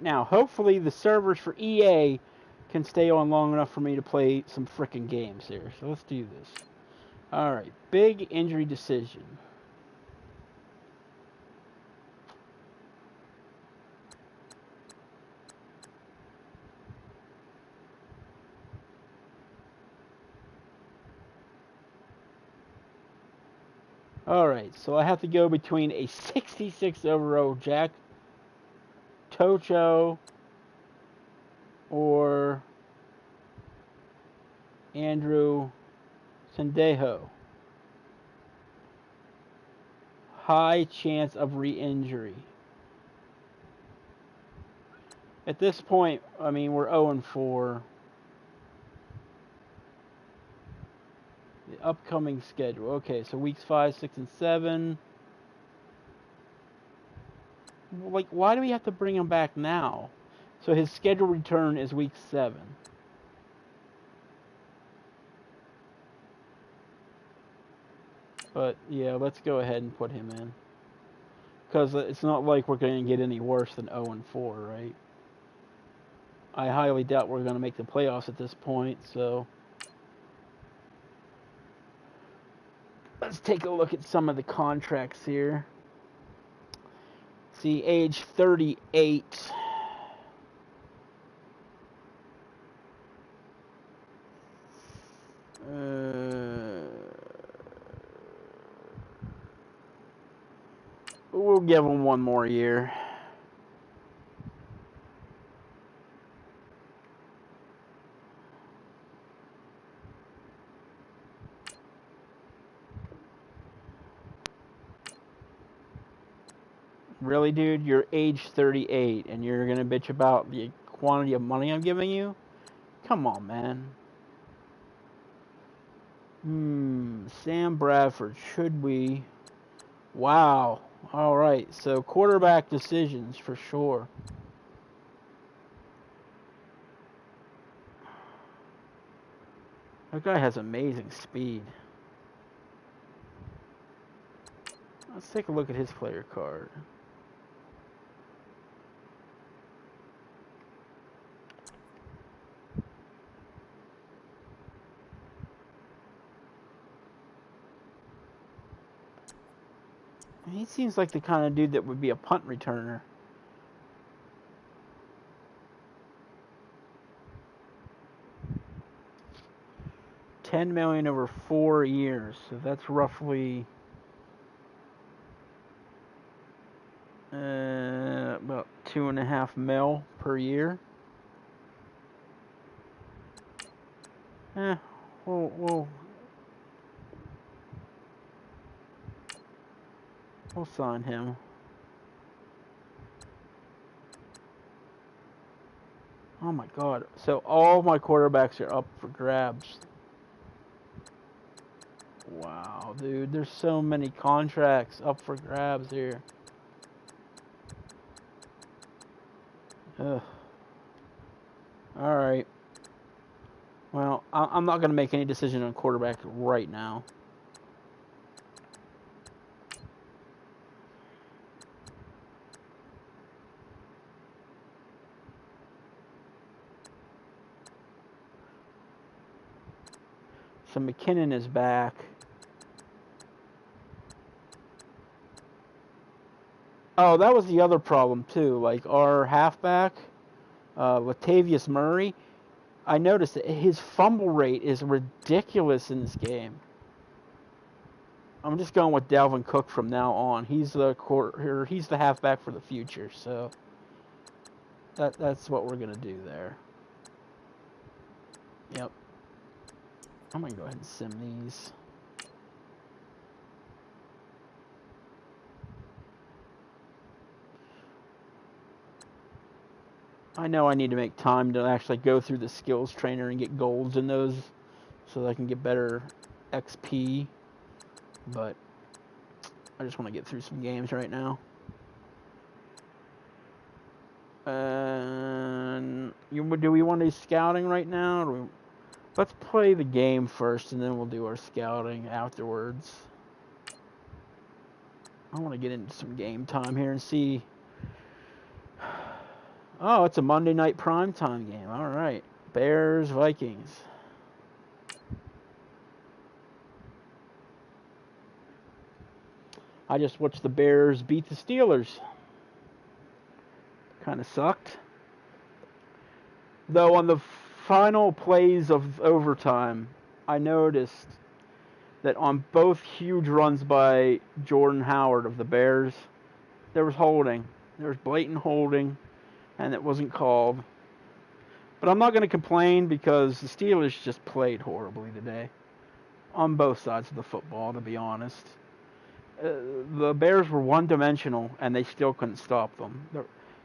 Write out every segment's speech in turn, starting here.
right now. Hopefully the servers for EA can stay on long enough for me to play some frickin' games here. So let's do this. Alright, big injury decision. Alright, so I have to go between a 66 overall Jack Tocho or Andrew Sendejo. High chance of re-injury. At this point, I mean, we're 0-4. The upcoming schedule. Okay, so weeks 5, 6, and 7. Like, why do we have to bring him back now? So his scheduled return is week 7. But, yeah, let's go ahead and put him in. Because it's not like we're going to get any worse than 0-4, right? I highly doubt we're going to make the playoffs at this point, so... Let's take a look at some of the contracts here. See, age 38. We'll give him one more year. Really, dude? You're age 38 and you're going to bitch about the quantity of money I'm giving you? Come on, man. Sam Bradford, should we? Wow. All right, so quarterback decisions for sure. That guy has amazing speed. Let's take a look at his player card. He seems like the kind of dude that would be a punt returner. $10 million over 4 years, so that's roughly about $2.5 million per year. We'll sign him. Oh my god. So all my quarterbacks are up for grabs. Wow, dude. There's so many contracts up for grabs here. Ugh. Alright. Well, I'm not going to make any decision on quarterback right now. So McKinnon is back. Oh, that was the other problem too. Like our halfback, Latavius Murray, I noticed that his fumble rate is ridiculous in this game. I'm just going with Dalvin Cook from now on. He's the halfback for the future. So that's what we're gonna do there. Yep. I'm going to go ahead and sim these. I know I need to make time to actually go through the skills trainer and get golds in those so that I can get better XP. But I just want to get through some games right now. Do we want to do scouting right now? Let's play the game first, and then we'll do our scouting afterwards. I want to get into some game time here and see. Oh, it's a Monday night primetime game. All right. Bears, Vikings. I just watched the Bears beat the Steelers. Kind of sucked. Though on the final plays of overtime, I noticed that on both huge runs by Jordan Howard of the Bears, there was holding. There was blatant holding, and it wasn't called. But I'm not going to complain because the Steelers just played horribly today. On both sides of the football, to be honest. The Bears were one-dimensional, and they still couldn't stop them.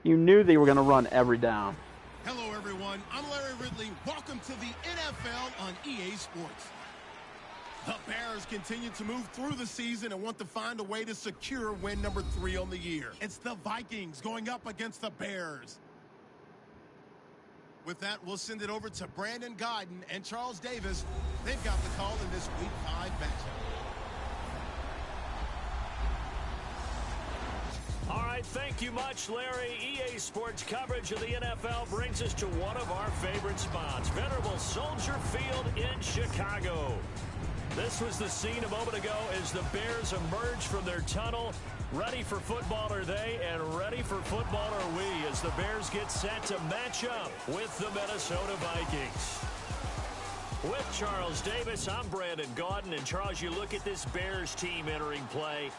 You knew they were going to run every down. Hello, everyone. I'm Larry Ridley. Welcome to the NFL on EA Sports. The Bears continue to move through the season and want to find a way to secure win number 3 on the year. It's the Vikings going up against the Bears. With that, we'll send it over to Brandon Godden and Charles Davis. They've got the call in this Week 5 matchup. All right, thank you much, Larry. EA Sports coverage of the NFL brings us to one of our favorite spots, venerable Soldier Field in Chicago. This was the scene a moment ago as the Bears emerged from their tunnel. Ready for football are they, and ready for football are we as the Bears get set to match up with the Minnesota Vikings. With Charles Davis, I'm Brandon Gaudin. And Charles, you look at this Bears team entering play.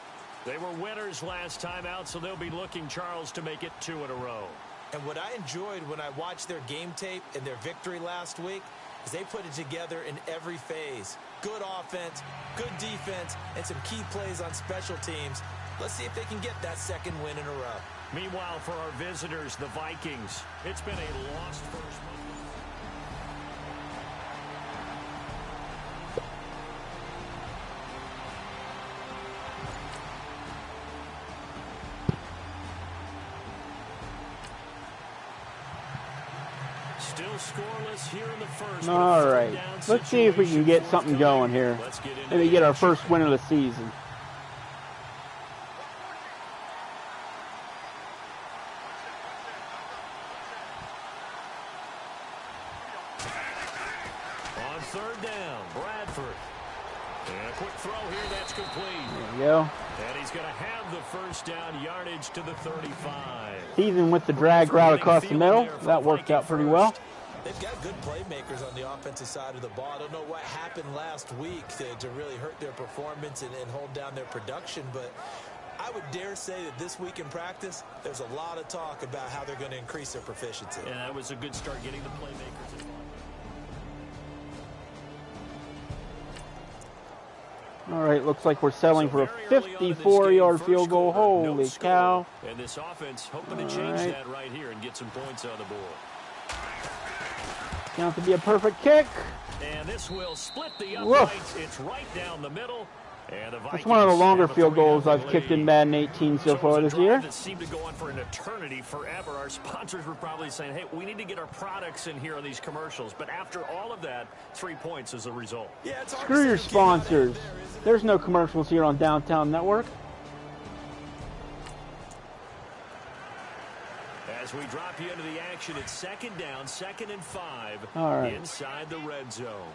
They were winners last time out, so they'll be looking, Charles, to make it 2 in a row. And what I enjoyed when I watched their game tape and their victory last week is they put it together in every phase. Good offense, good defense, and some key plays on special teams. Let's see if they can get that second win in a row. Meanwhile, for our visitors, the Vikings, it's been a lost first month. Still scoreless here in the first. All right. Let's see if we can get something going here. Maybe get our first win of the season. On 3rd down, Bradford. And a quick throw here, that's complete. There we go. And he's going to have the first down yardage to the 35. Even with the drag route across the middle, that worked out pretty well. They've got good playmakers on the offensive side of the ball. I don't know what happened last week to really hurt their performance and hold down their production, but I would dare say that this week in practice, there's a lot of talk about how they're going to increase their proficiency. And that was a good start getting the playmakers involved. All right, looks like we're settling for a 54-yard field goal. Holy cow. And this offense hoping to change that right here and get some points on the board. Going to be a perfect kick. And this will split the uprights. It's right down the middle. And the That's one of the longer field goals I've kicked in Madden 18 so far this year. That seemed to go on for an eternity, forever. Our sponsors were probably saying, hey, we need to get our products in here on these commercials. But after all of that, 3 points is the result. Yeah, screw your sponsors. There's no commercials here on Downtown Network. As we drop you into the action, it's 2nd down, 2nd and 5 inside the red zone.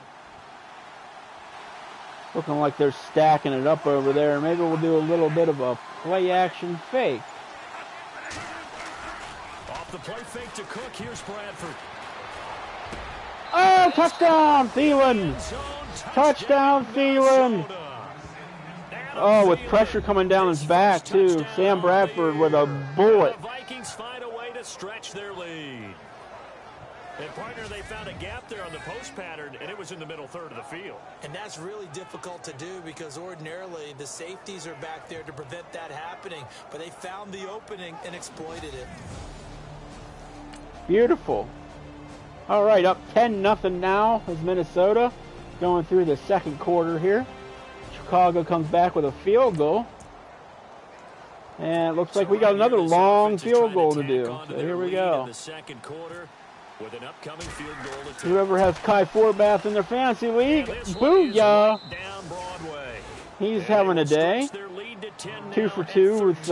Looking like they're stacking it up over there. Maybe we'll do a little bit of a play-action fake. Off the play fake to Cook. Here's Bradford. Oh, touchdown, Thielen! Touchdown, Thielen! Oh, with pressure coming down his back, too. Sam Bradford with a bullet. The Vikings find a way to stretch their lead. And, partner, they found a gap there on the post pattern, and it was in the middle third of the field. And that's really difficult to do because ordinarily the safeties are back there to prevent that happening. But they found the opening and exploited it. Beautiful. All right, up 10-0 now is Minnesota going through the second quarter here. Chicago comes back with a field goal. And it looks like we got another long field goal to do. So here we go. The second quarter with an upcoming field goal to Whoever has Kai Forbath in their fantasy league, booyah! Down Broadway. He's having a day. 2 for 2 with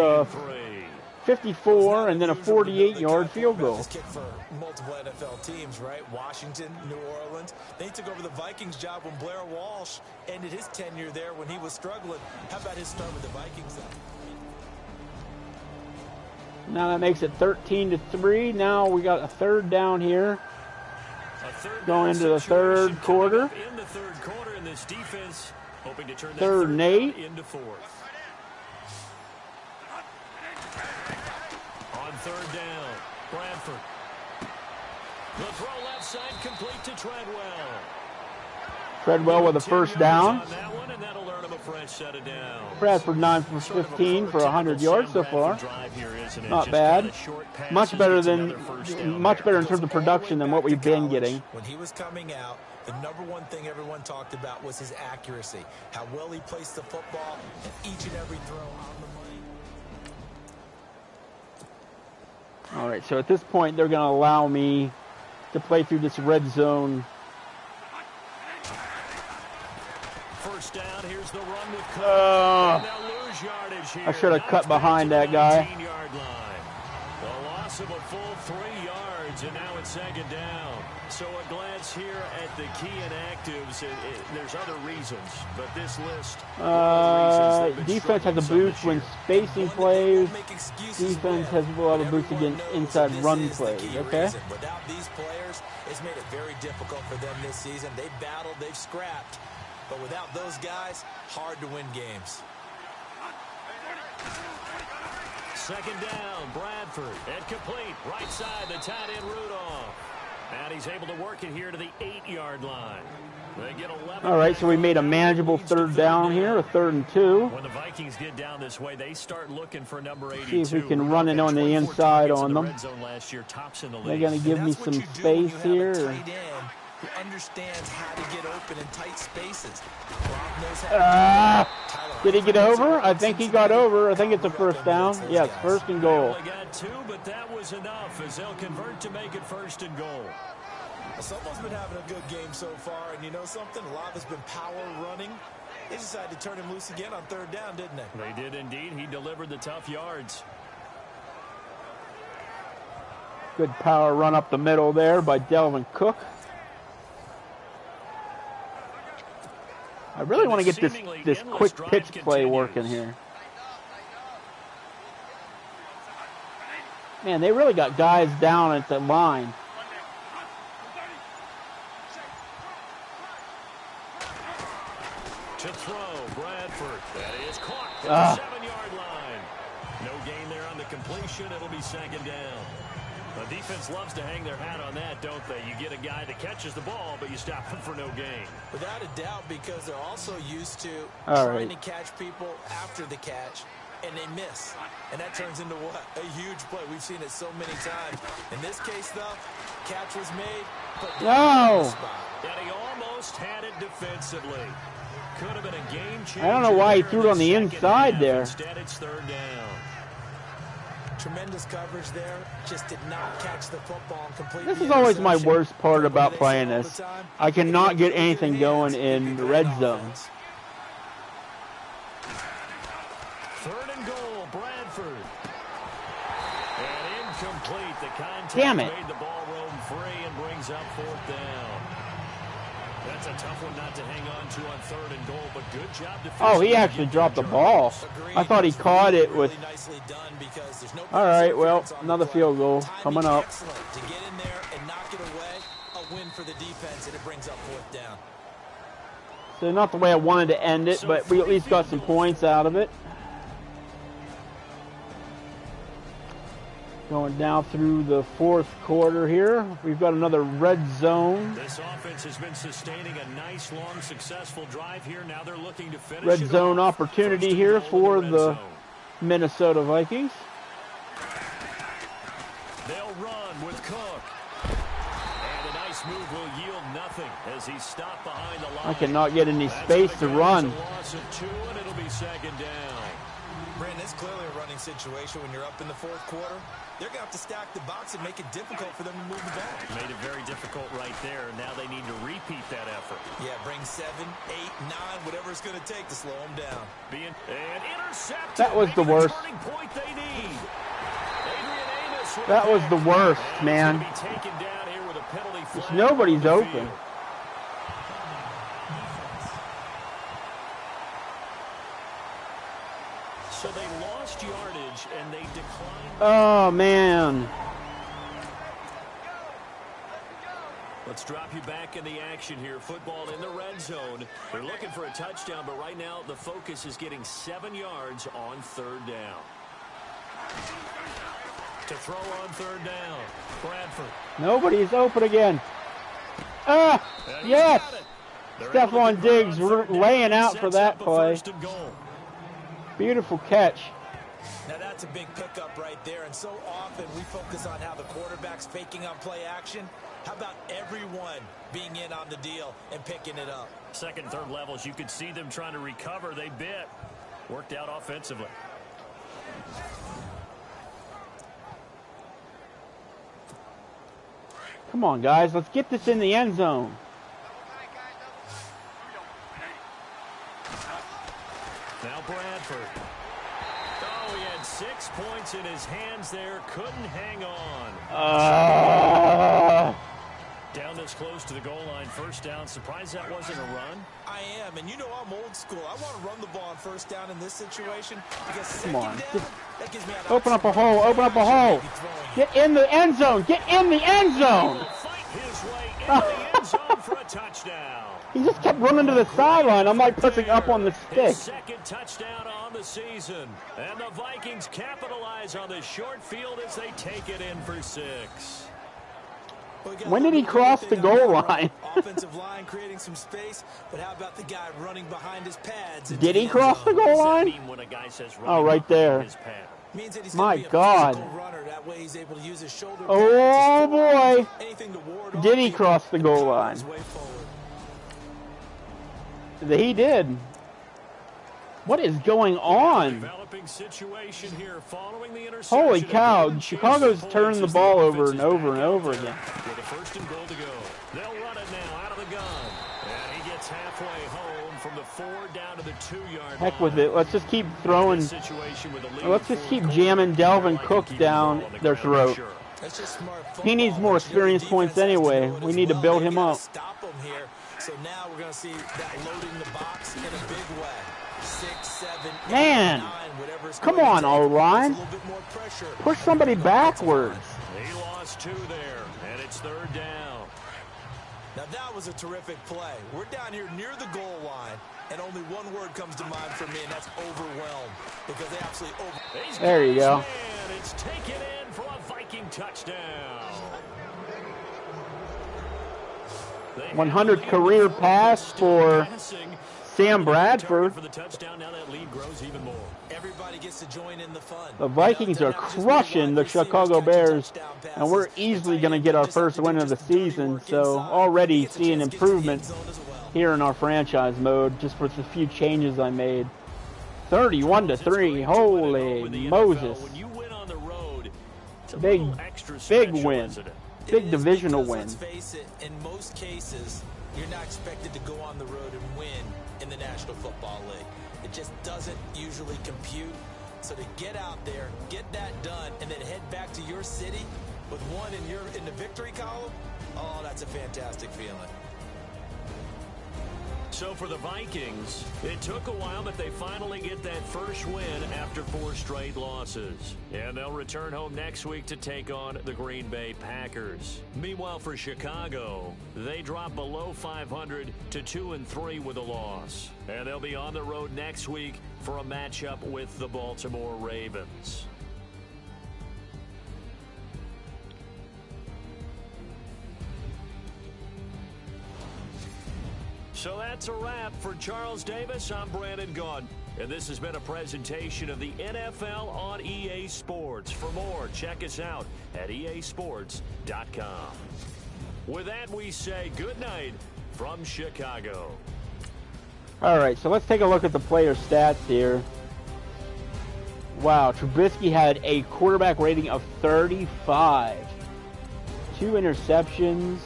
54 and then a 48-yard field goal. Kick for multiple NFL teams, right? Washington, New Orleans. They took over the Vikings job when Blair Walsh ended his tenure there when he was struggling. How about his start with the Vikings? Now that makes it 13-3. Now we got a third down here. Going into the third quarter. In the third quarter, in this defense, hoping to turn that third and 8 into fourth. On third down, Bradford. The throw left side complete to Treadwell. Treadwell with a first down. On that one, and that'll earn him a fresh set of downs. Bradford 9 for 15 for 100 yards so far. Not bad. Much better in terms of production than what we've been getting. When he was coming out, the number one thing everyone talked about was his accuracy, how well he placed the football, and each and every throw on the money. All right, so at this point, they're going to allow me to play through this red zone. First down, here's the run with Cook. And they'll lose yardage here. I should have cut behind that guy. The loss of a full 3 yards, and now it's second down. So a glance here at the key inactives. There's other reasons, but this list. Defense has a boost when spacing plays. Defense has a lot of boost against inside run plays. Okay. Without these players, it's made it very difficult for them this season. They've battled, they've scrapped. But without those guys, hard to win games. Second down, Bradford. And complete. Right side, the tight end Rudolph. And he's able to work it here to the 8-yard line. They get 11. All right, so we made a manageable third down here, a 3rd and 2. When the Vikings get down this way, they start looking for number 82. See if we can run it on the inside on them. They're going to give me some space here. Who understands how to get open in tight spaces. Did he get over? I think he got over. I think it's a first down. Yes, 1st and goal. They got 2, but that was enough as they'll convert to make it 1st and goal. Someone's been having a good game so far, and you know something? A lot of it's been power running. They decided to turn him loose again on 3rd down, didn't they? They did indeed. He delivered the tough yards. Good power run up the middle there by Delvin Cook. I really want to get this quick pitch play working here. Man, they really got guys down at the line. To throw, Bradford. That is caught at the 7-yard line. No gain there on the completion. It'll be 2nd down. The defense loves to hang their hat on that, don't they? You get a guy that catches the ball, but you stop him for no gain. Without a doubt, because they're also used to trying to catch people after the catch, and they miss. And that turns into what? A huge play. We've seen it so many times. In this case, though, catch was made, but no. And he almost had it defensively. Could have been a game changer. I don't know why he threw it on the inside there. Instead, it's 3rd down. Tremendous coverage there. Just did not catch the football and complete. This is always my worst part about playing this. I cannot get anything going in the red zone. 3rd and goal, Bradford. And incomplete. The contact Damn it. made the ball roam free and brings up 4th down. That's a tough one not to hang on to on 3rd and goal, but good job defensively. Oh, he actually dropped the ball. I thought he caught it with... All right, well, another field goal coming up. To get in there and knock it away, a win for the defense, and it brings up 4th down. So not the way I wanted to end it, but we at least got some points out of it. Going down through the 4th quarter here. We've got another red zone. This offense has been sustaining a nice, long, successful drive here. Now they're looking to finish red zone opportunity here for the Minnesota Vikings. They'll run with Cook. And a nice move will yield nothing as he's stopped behind the line. I cannot get any space to run. A loss of 2, and it'll be 2nd down. Brandon, it's clearly a running situation when you're up in the 4th quarter. They're going to have to stack the box and make it difficult for them to move the ball. Made it very difficult right there. Now they need to repeat that effort. Yeah, bring 7, 8, 9, whatever it's going to take to slow them down. And intercepted. That was the worst. Turning point they need. That was the worst, man. Nobody's open. So they lost yardage and they declined. Oh, man. Let's drop you back in the action here. Football in the red zone. They're looking for a touchdown, but right now the focus is getting 7 yards on third down. To throw on third down, Bradford. Nobody's open again. Ah, yes. Stephon Diggs laying out for that play. Beautiful catch. Now that's a big pickup right there, and so often we focus on how the quarterback's faking on play action. How about everyone being in on the deal and picking it up? Second and third levels, you could see them trying to recover. They bit. Worked out offensively. Come on, guys. Let's get this in the end zone. Now Bradford. Oh, he had 6 points in his hands there. Couldn't hang on. Down this close to the goal line. First down. Surprised that wasn't a run? I am, and you know I'm old school. I want to run the ball on first down in this situation because Come on. down, that gives me an Open up a hole. Open up a hole. Get in the end zone. Get in the end zone. Fight his way into the end zone for a touchdown. He just kept running to the sideline. I'm like pressing up on the stick. His second touchdown on the season. And the Vikings capitalize on the short field as they take it in for 6. When did he cross the goal line? Offensive line creating some space, but how about the guy running behind his pads? Did he cross the goal line? Oh, right there. My God. Oh, boy. Did he cross the goal line? He did. What is going on? Holy cow, Chicago's turning the ball over and over and over again. With a first and goal to go. They'll run it now out of the gun. And he gets halfway home from the 4 down to the 2-yard line. Heck with it. Let's just keep throwing. Let's just keep jamming Delvin Cook down their throat. He needs more experience points anyway. We need to build him up. So now we're going to see that loading the box in a big way. 6, 7, 8, Man, 9, come on, O-line. Push somebody backwards. He lost 2 there, and it's third down. Now that was a terrific play. We're down here near the goal line, and only one word comes to mind for me, and that's overwhelmed, because they absolutely There you go. And it's taken in for a Viking touchdown. 100th career pass for Sam Bradford. For the touchdown, now that lead grows even more. Everybody gets to join in the fun. The Vikings are crushing the Chicago Bears, and we're easily going to get our first win of the season. So already seeing improvement here in our franchise mode, just with a few changes I made. 31-3. Holy Moses! Big win. Big divisional win. Let's face it, in most cases, you're not expected to go on the road and win in the National Football League. It just doesn't usually compute. So to get out there, get that done, and then head back to your city with one in the victory column, oh, that's a fantastic feeling. So for the Vikings, it took a while, but they finally get that first win after 4 straight losses. And they'll return home next week to take on the Green Bay Packers. Meanwhile, for Chicago, they drop below 500 to 2-3 with a loss. And they'll be on the road next week for a matchup with the Baltimore Ravens. So that's a wrap. For Charles Davis, I'm Brandon Gaudin. And this has been a presentation of the NFL on EA Sports. For more, check us out at easports.com. With that, we say good night from Chicago. All right, so let's take a look at the player stats here. Wow, Trubisky had a quarterback rating of 35. 2 interceptions.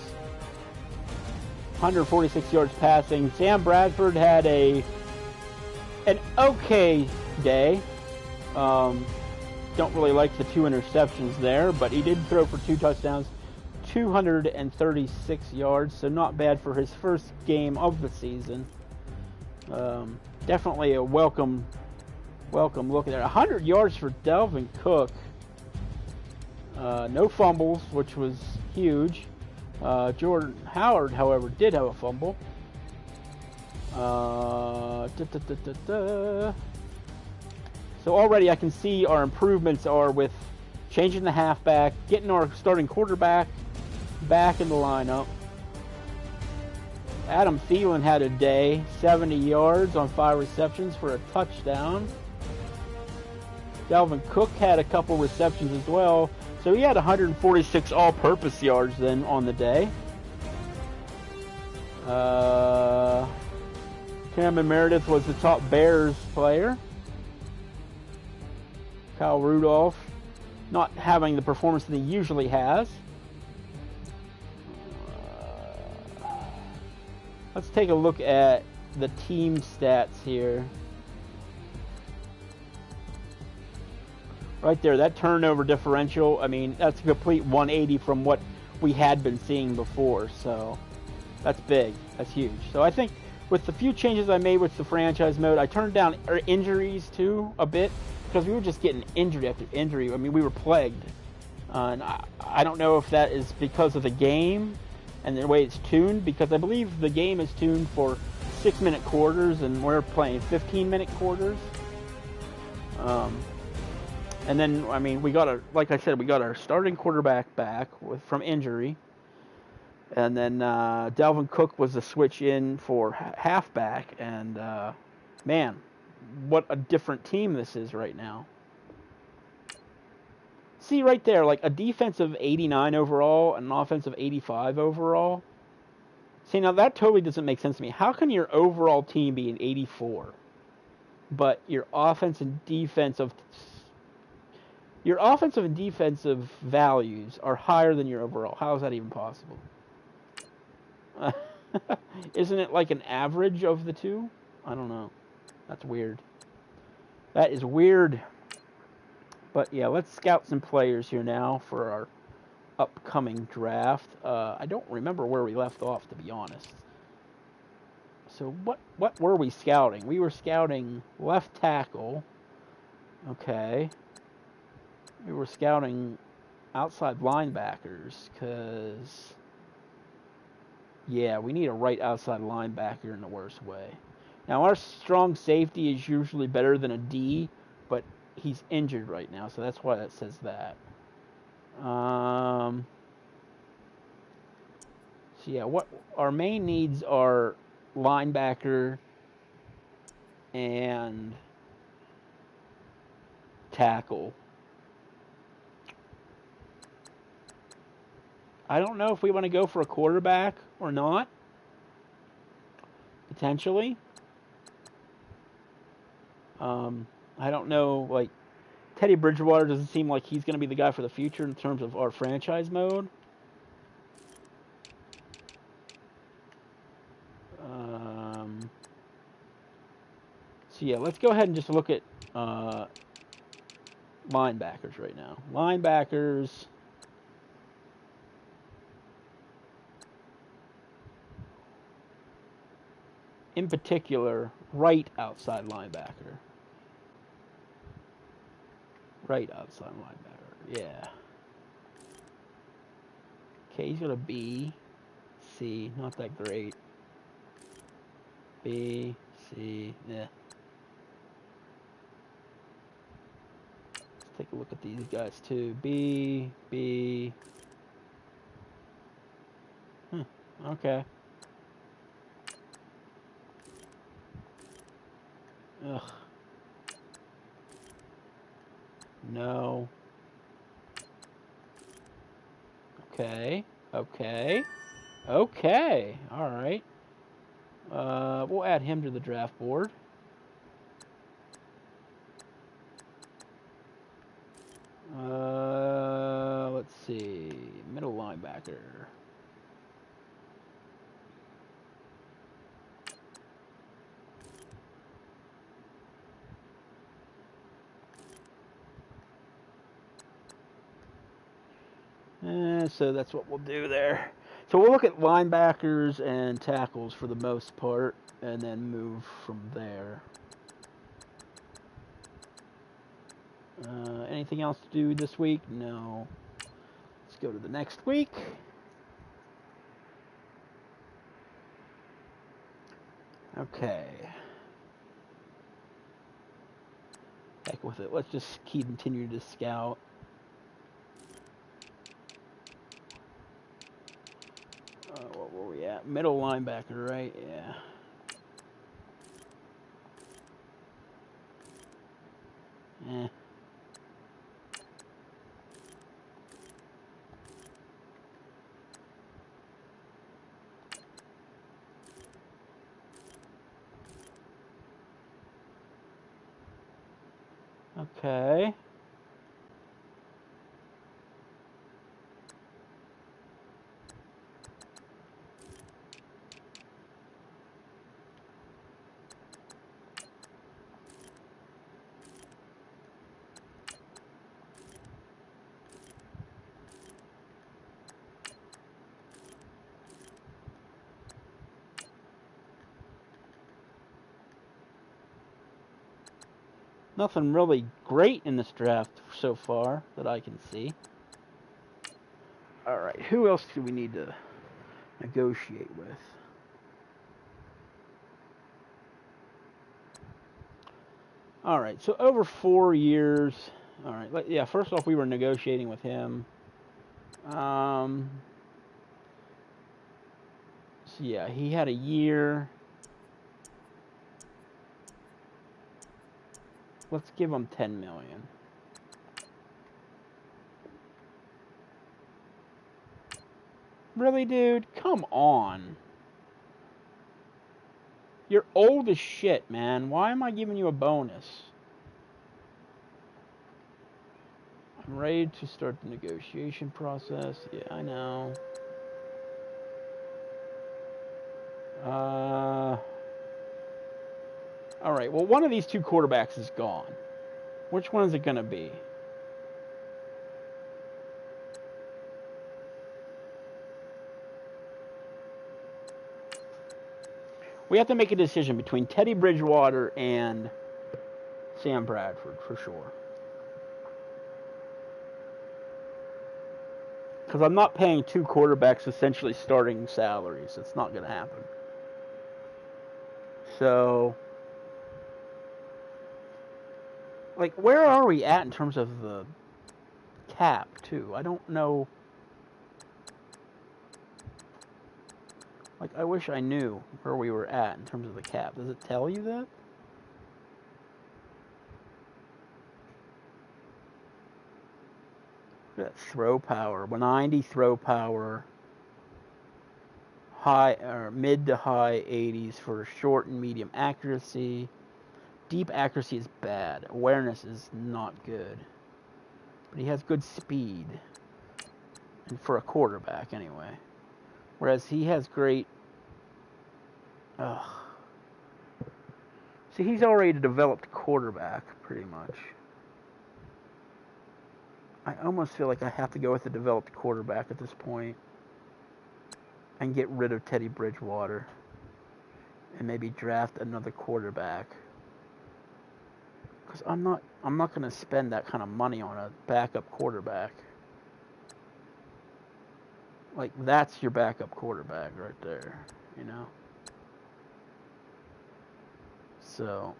146 yards passing. Sam Bradford had an okay day. don't really like the 2 interceptions there, but he did throw for 2 touchdowns, 236 yards, so not bad for his first game of the season. Definitely a welcome look there. 100 yards for Dalvin Cook. No fumbles, which was huge. Jordan Howard, however, did have a fumble. So already I can see our improvements are with changing the halfback, getting our starting quarterback back in the lineup. Adam Thielen had a day, 70 yards on 5 receptions for a touchdown. Dalvin Cook had a couple receptions as well, so he had 146 all-purpose yards then on the day. Cameron Meredith was the top Bears player. Kyle Rudolph not having the performance that he usually has. Let's take a look at the team stats here. Right there, that turnover differential, I mean, that's a complete 180 from what we had been seeing before, so that's big. That's huge. So I think with the few changes I made with the franchise mode, I turned down injuries too a bit, because we were just getting injury after injury. I mean, we were plagued. And I don't know if that is because of the game and the way it's tuned, because I believe the game is tuned for 6-minute quarters, and we're playing 15-minute quarters. And then, I mean, like I said, we got our starting quarterback back from injury. And then Dalvin Cook was the switch in for halfback, and man, what a different team this is right now. See right there, like a defensive 89 overall and an offensive 85 overall. See, now that totally doesn't make sense to me. How can your overall team be an 84, but your offensive and defensive values are higher than your overall? How is that even possible? Isn't it like an average of the two? I don't know. That's weird. That is weird. But yeah, let's scout some players here now for our upcoming draft. I don't remember where we left off, to be honest. So what were we scouting? We were scouting left tackle. Okay. We were scouting outside linebackers, because yeah, we need a right outside linebacker in the worst way. Now, our strong safety is usually better than a D, but he's injured right now, so that's why that says that. So yeah, what our main needs are linebacker and tackle. I don't know if we want to go for a quarterback or not. Potentially. I don't know, like, Teddy Bridgewater doesn't seem like he's going to be the guy for the future in terms of our franchise mode. So yeah, let's go ahead and just look at linebackers right now. Linebackers. In particular, right outside linebacker. Right outside linebacker, yeah. Okay, he's got a B, C, not that great. B, C, yeah. Let's take a look at these guys too. B, B. Okay. Ugh. No. Okay. Okay. Okay. All right. We'll add him to the draft board. Let's see. Middle linebacker. So that's what we'll do there. So we'll look at linebackers and tackles for the most part, and then move from there. Anything else to do this week? No. Let's go to the next week. Okay. Heck with it. Let's just continue to scout. What were we at? Middle linebacker, right? Yeah. Eh. Okay. Nothing really great in this draft so far that I can see. All right, who else do we need to negotiate with? All right, so over 4 years. All right, yeah, first off, we were negotiating with him. So yeah, he had a year. Let's give him $10 million. Really, dude? Come on. You're old as shit, man. Why am I giving you a bonus? I'm ready to start the negotiation process. Yeah, I know. All right, well, one of these two quarterbacks is gone. Which one is it going to be? We have to make a decision between Teddy Bridgewater and Sam Bradford, for sure. Because I'm not paying two quarterbacks essentially starting salaries. It's not going to happen. So, like, where are we at in terms of the cap, too? I don't know. Like, I wish I knew where we were at in terms of the cap. Does it tell you that? Look at that throw power. 90 throw power. High or mid to high 80s for short and medium accuracy. Deep accuracy is bad. Awareness is not good. But he has good speed. And for a quarterback, anyway. Whereas he has great... See, he's already a developed quarterback, pretty much. I almost feel like I have to go with a developed quarterback at this point. And get rid of Teddy Bridgewater. And maybe draft another quarterback. Because I'm not going to spend that kind of money on a backup quarterback. Like, that's your backup quarterback right there, you know? So,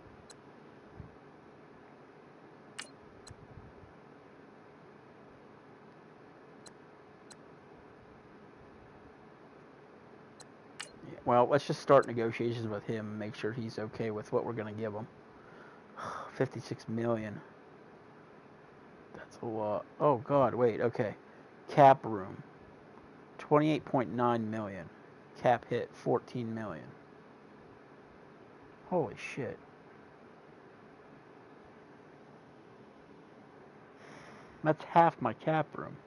yeah, well, let's just start negotiations with him and make sure he's okay with what we're going to give him. $56 million. That's a lot. Oh, God, wait, okay. Cap room. $28.9 million. Cap hit, $14 million. Holy shit. That's half my cap room.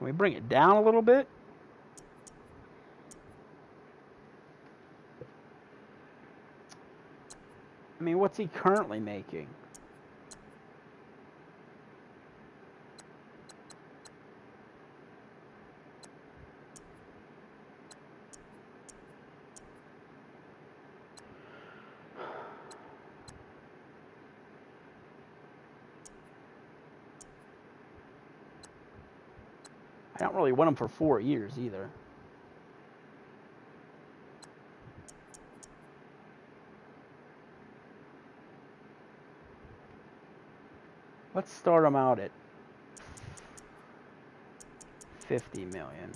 Can we bring it down a little bit? I mean, what's he currently making? I don't really want him for 4 years either. Let's start him out at 50 million.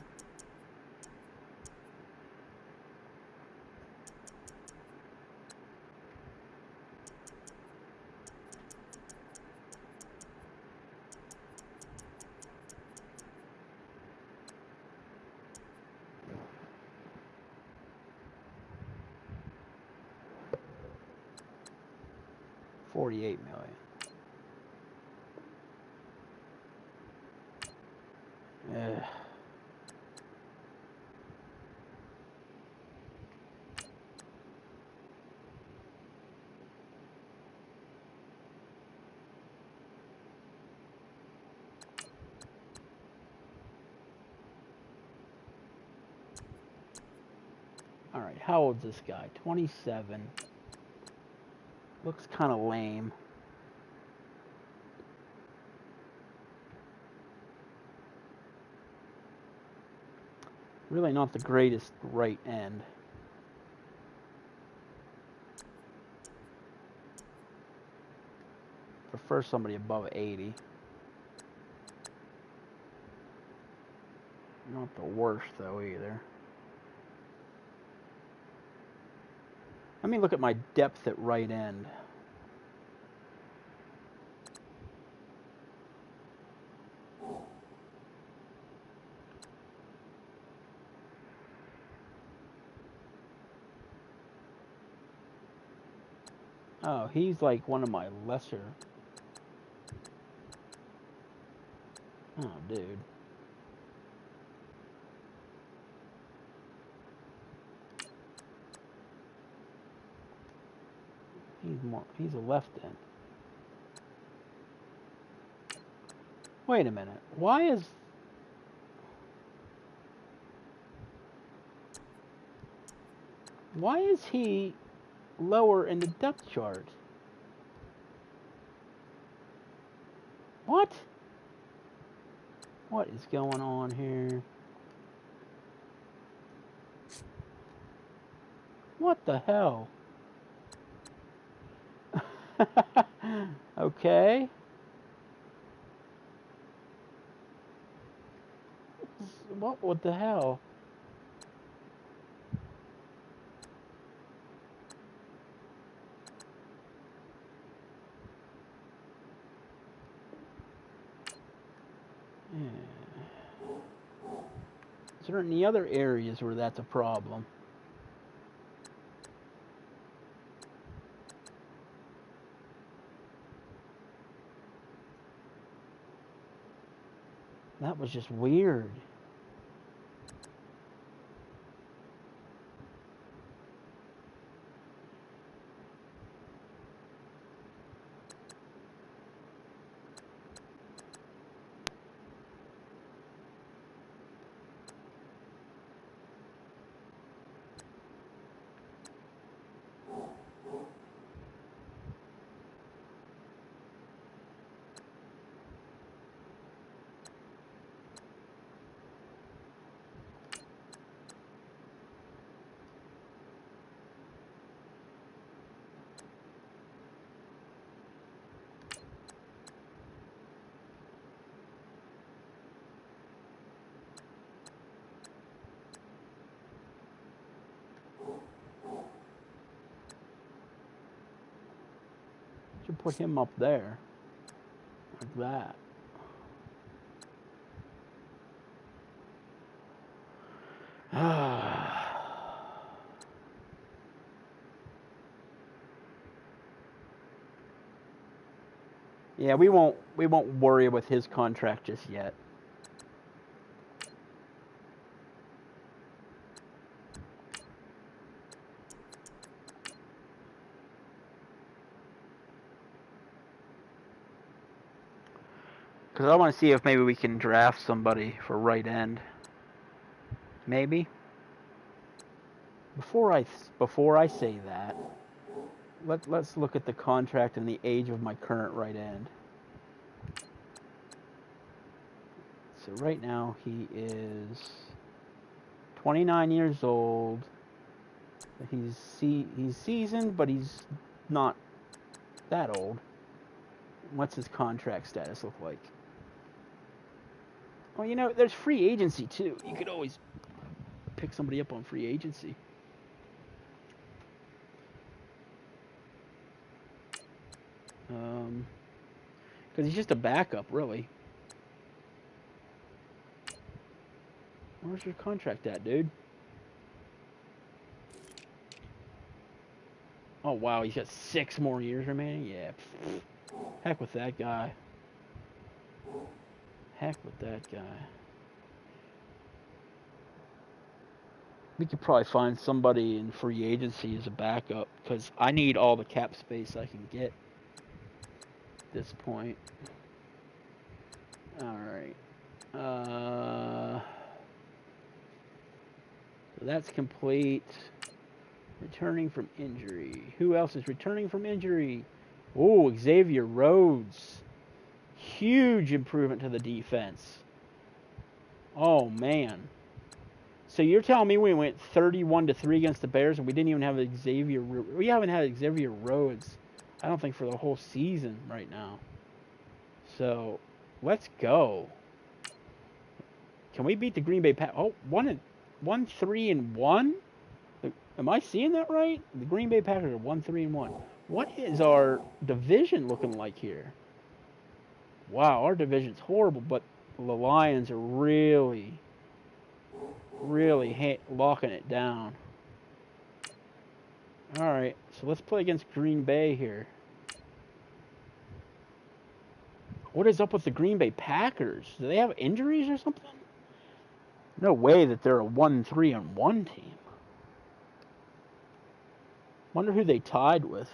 $48 million. Ugh. All right, how old's this guy? 27. Looks kind of lame. Really not the greatest right end. Prefer somebody above 80. Not the worst though either. Let me look at my depth at right end. Oh, he's like one of my lesser. Oh, dude. He's a left end. Wait a minute. Why is he lower in the depth chart? What? What is going on here? What the hell? Okay. What the hell? Yeah. Is there any other areas where that's a problem? That was just weird. Should put him up there. Like that. Yeah, we won't worry with his contract just yet. Because I want to see if maybe we can draft somebody for right end. Maybe. Before I say that, let's look at the contract and the age of my current right end. So right now he is 29 years old. He's seasoned, but he's not that old. What's his contract status look like? Well, you know, there's free agency too. You could always pick somebody up on free agency. Because he's just a backup, really. Where's your contract at, dude? Oh, wow, he's got 6 more years remaining? Yeah. Heck with that guy. Heck with that guy. We could probably find somebody in free agency as a backup, because I need all the cap space I can get at this point. Alright. So that's complete. Returning from injury. Who else is returning from injury? Oh, Xavier Rhodes. Huge improvement to the defense. Oh, man. So you're telling me we went 31-3 against the Bears and we didn't even have Xavier... We haven't had Xavier Rhodes, I don't think, for the whole season right now. So, let's go. Can we beat the Green Bay Packers? Oh, 1-3-1? Am I seeing that right? The Green Bay Packers are 1-3-1. What is our division looking like here? Wow, our division's horrible, but the Lions are really locking it down. Alright, so let's play against Green Bay here. What is up with the Green Bay Packers? Do they have injuries or something? No way that they're a 1-3-1 team. Wonder who they tied with.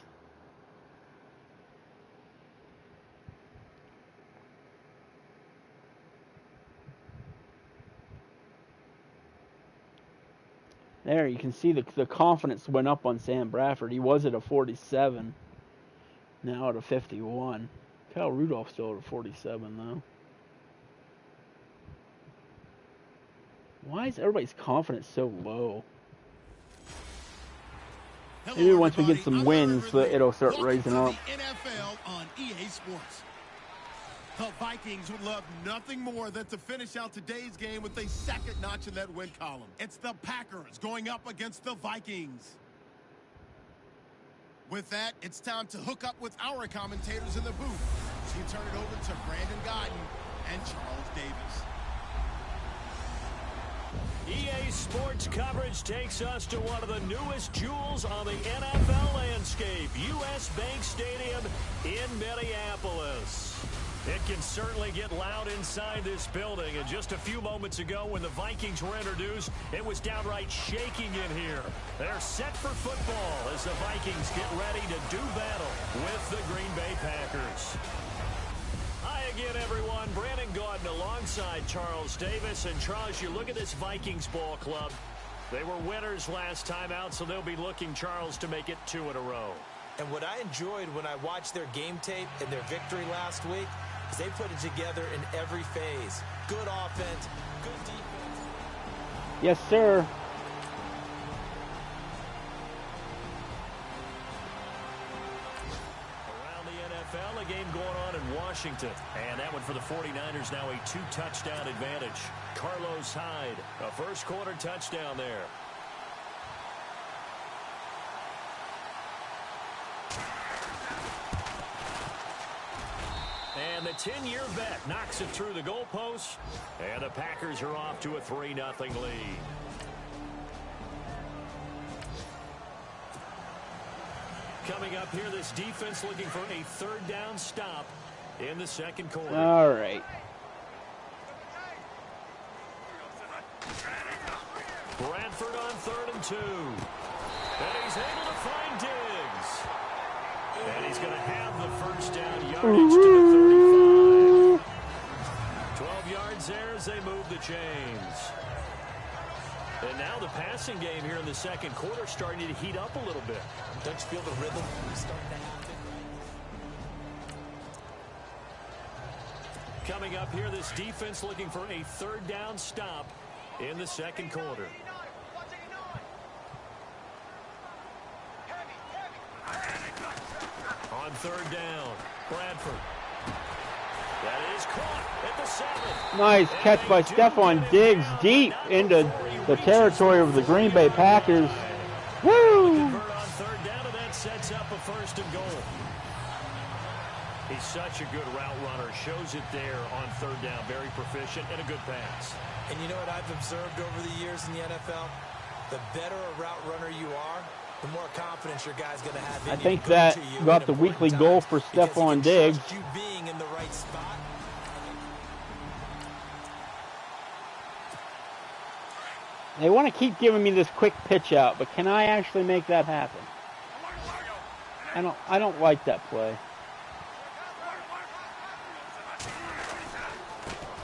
There, you can see the confidence went up on Sam Bradford. He was at a 47. Now at a 51. Kyle Rudolph's still at a 47, though. Why is everybody's confidence so low? Maybe once we get some wins, it'll start raising up. NFL on EA Sports. The Vikings would love nothing more than to finish out today's game with a second notch in that win column. It's the Packers going up against the Vikings. With that, it's time to hook up with our commentators in the booth. So you turn it over to Brandon Godden and Charles Davis. EA Sports coverage takes us to one of the newest jewels on the NFL landscape, US Bank Stadium in Minneapolis. It can certainly get loud inside this building, and just a few moments ago when the Vikings were introduced, it was downright shaking in here. They're set for football as the Vikings get ready to do battle with the Green Bay Packers. Hi again, everyone. Brandon Gaudin alongside Charles Davis. And Charles, you look at this Vikings ball club. They were winners last time out, so they'll be looking, Charles, to make it 2 in a row. And what I enjoyed when I watched their game tape and their victory last week is they put it together in every phase. Good offense, good defense. Yes, sir. A game going on in Washington. And that one for the 49ers, now a 2-touchdown advantage. Carlos Hyde, a first quarter touchdown there. And the 10-year vet knocks it through the goalpost. And the Packers are off to a 3-0 lead. Coming up here, this defense looking for a 3rd down stop in the second quarter. All right. Bradford on 3rd and 2. And he's able to find Diggs. And he's going to have the first down, yardage to the 35. 12 yards there as they move the chains. And now the passing game here in the second quarter starting to heat up a little bit. Don't you feel the rhythm starting to happen? Coming up here, this defense looking for a third down stop in the second quarter. On third down, Bradford. That is caught at the 7. Nice catch by Stephon Diggs deep into the territory of the Green Bay Packers. Woo! Convert on third down, and that sets up a first and goal. He's such a good route runner. Shows it there on third down. Very proficient and a good pass. And you know what I've observed over the years in the NFL? The better a route runner you are, the more confidence your guy's going to have in I you think to go that to you got in the weekly important goal times, for because he Stephon can Diggs. trust you being in the right spot. They want to keep giving me this quick pitch out, but can I actually make that happen? I don't like that play.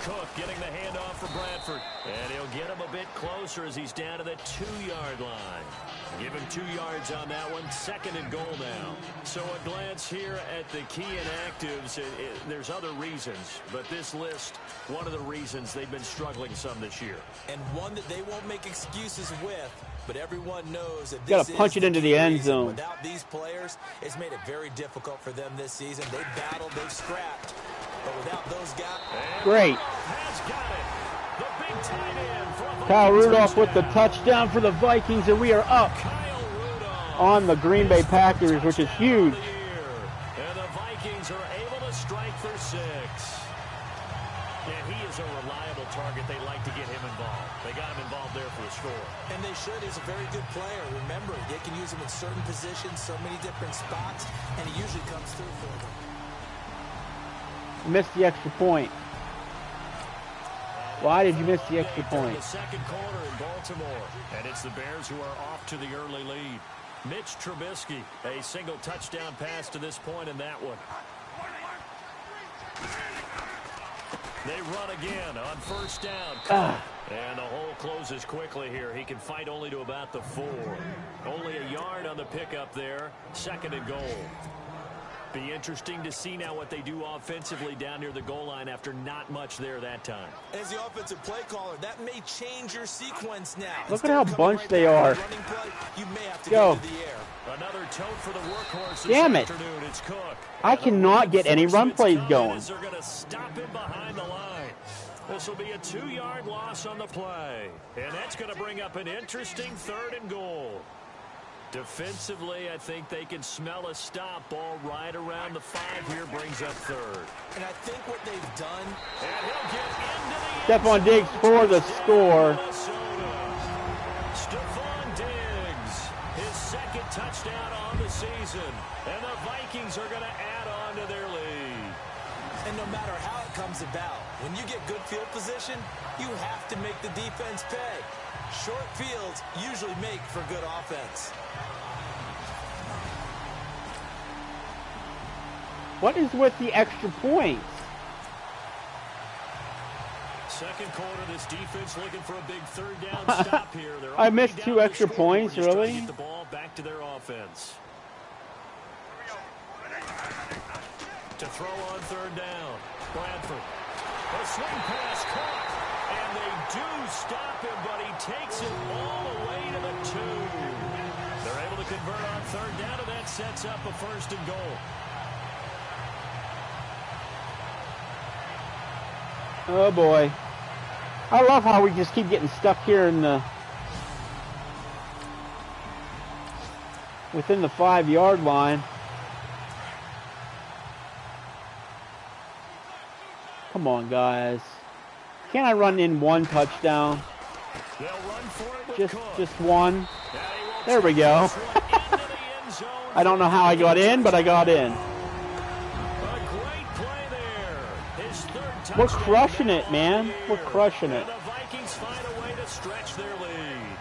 Cook getting the handoff for Bradford. And he'll get him a bit closer as he's down to the 2-yard line. Give him 2 yards on that one. Second and goal now. So a glance here at the key inactives. There's other reasons, but this list, one of the reasons they've been struggling some this year. And one that they won't make excuses with, but everyone knows that Got this to punch is it into the end reason. zone. Without these players, it's made it very difficult for them this season. They've battled, they've scrapped, but without those guys... Great. Kyle Rudolph with the touchdown for the Vikings, and we are up on the Green Bay Packers, which is huge. And the Vikings are able to strike for 6. And he is a reliable target. They like to get him involved. They got him involved there for the score. And they should. He's a very good player. Remember, they can use him in certain positions, so many different spots, and he usually comes through for them. Missed the extra point. Why did you miss the extra point? The second quarter in Baltimore. And it's the Bears who are off to the early lead. Mitch Trubisky, a single touchdown pass to this point in that one. They run again on first down. And the hole closes quickly here. He can fight only to about the 4. Only a yard on the pickup there. Second and goal. Be interesting to see now what they do offensively down near the goal line after not much there that time. As the offensive play caller, that may change your sequence now. Look at how bunched they are. Play, you may have to go to the air. Another tote for the workhorse. Damn it. It's Cook. I cannot get any run plays going. They're going to stop him behind the line. This will be a 2-yard loss on the play. And that's going to bring up an interesting third and goal. Defensively, I think they can smell a stop. Ball right around the 5 here brings up third. And I think what they've done... And he'll get into the Stephon Diggs for the score. Stephon Diggs, his second touchdown on the season. And the Vikings are going to add on to their lead. And no matter how it comes about, when you get good field position, you have to make the defense pay. Short fields usually make for good offense. What is with the extra points? Second quarter, this defense looking for a big third down stop here. I missed 2 extra points, really? Get the ball back to their offense. To throw on third down, Bradford. A swing pass caught, and they do stop him, but he takes it all the way to the 2. They're able to convert on third down, and that sets up a first and goal. Oh boy. I love how we just keep getting stuck here in the within the 5-yard line. Come on, guys. Can't I run in 1 touchdown? They'll run for it with Just one. There we go. I don't know how I got in, but I got in. We're crushing it, man. We're crushing it. And the Vikings find a way to stretch their lead.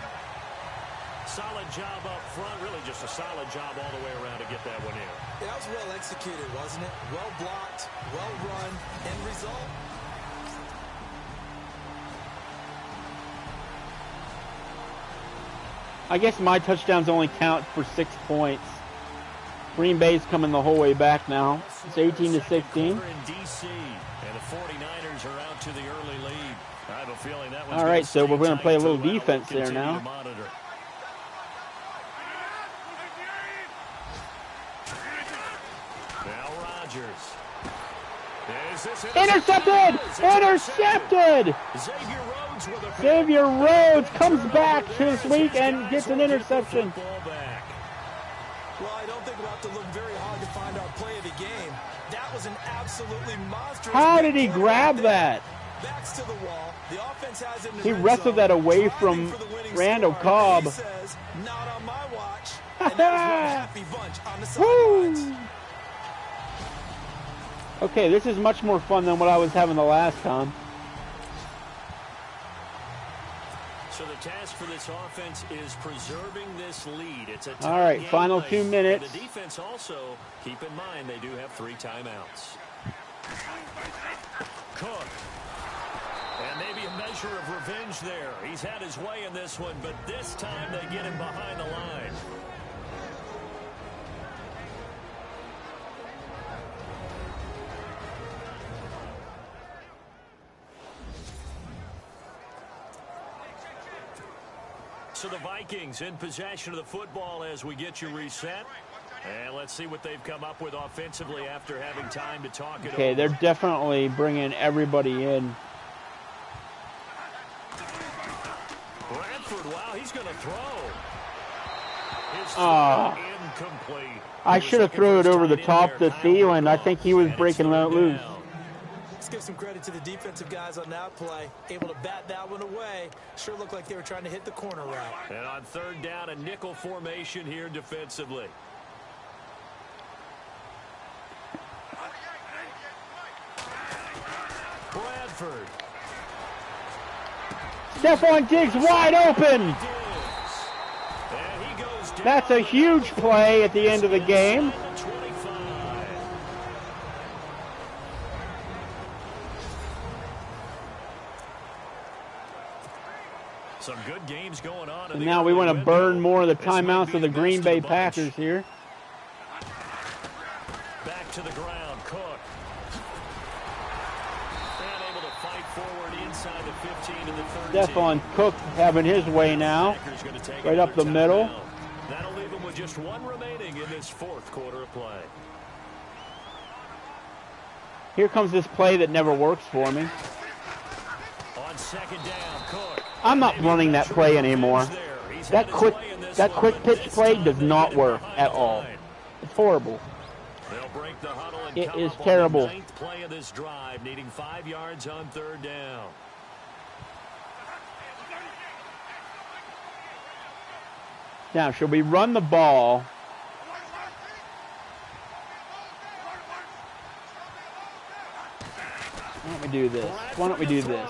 Solid job up front. Really just a solid job all the way around to get that one in. Yeah, that was well executed, wasn't it? Well blocked, well run, end result. I guess my touchdowns only count for 6 points. Green Bay's coming the whole way back now. It's 18-16. In DC, and the 49ers are out to the early lead. I have a feeling that one's All right, so we're going to play a little defense there now. Now Rodgers. Intercepted! Intercepted! Xavier Rhodes comes back this week and gets an interception. Well, I don't think we'll have to look very hard to find our play of the game. That was an absolutely monstrous. How did he grab that? Backs to the wall. The offense has it in the He red wrestled zone. that away from Randall Cobb. He says, not on my watch. And that was one happy bunch on the sidelines. Okay, this is much more fun than what I was having the last time. So the task for this offense is preserving this lead. It's a all right, final late. 2 minutes. And the defense also, keep in mind, they do have 3 timeouts. Cook. And maybe a measure of revenge there. He's had his way in this one, but this time they get him behind the line. So the Vikings in possession of the football as we get you reset. And let's see what they've come up with offensively after having time to talk it over. Okay, they're definitely bringing everybody in. Bradford, wow, he's going to throw. Incomplete. I should have thrown it over the top to Thielen. I think he was breaking that loose. Let's give some credit to the defensive guys on that play. Able to bat that one away. Sure looked like they were trying to hit the corner route. And on 3rd down, a nickel formation here defensively. Bradford. Stephon Diggs wide open. That's a huge play at the end of the game. Some good games going on. And now we want to burn more of the timeouts of the Green Bay Packers here. Back to the ground, Cook. And able to fight forward inside the 15 to the 13. Stephon Cook having his way now. Right up the middle. That'll leave him with just 1 remaining in this 4th quarter of play. Here comes this play that never works for me. On 2nd down, Cook. I'm not running that play anymore. That quick pitch play does not work at all. It's horrible. They'll break the huddle and it come is up terrible. On the 9th play of this drive, needing 5 yards on 3rd down. Now, should we run the ball? Why don't we do this? Why don't we do this?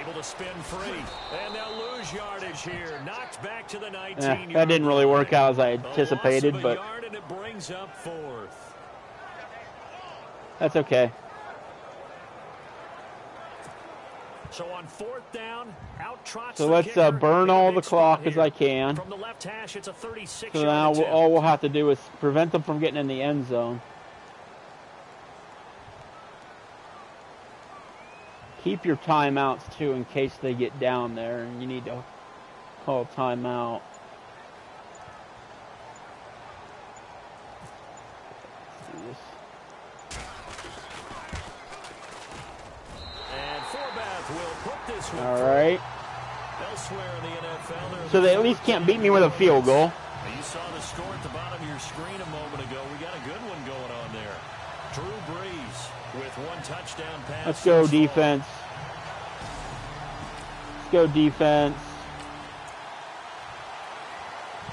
Able to spin free, and they'll lose yardage here. Knocked back to the 19. That didn't really work out as I anticipated, but yard, and it brings up 4th. That's okay. So on 4th down, out trots so let's burn all the clock as I can. From the left hash, it's a 36. So now all we'll have to do is prevent them from getting in the end zone. Keep your timeouts, too, in case they get down there and you need to call timeout. And Forbath will put this one. All right. Elsewhere in the NFL, so they at least can't beat me with a field goal. You saw the score at the bottom of your screen a moment ago. We got a good one going on there. Drew Brees with 1 touchdown pass. Let's go defense. Let's go defense.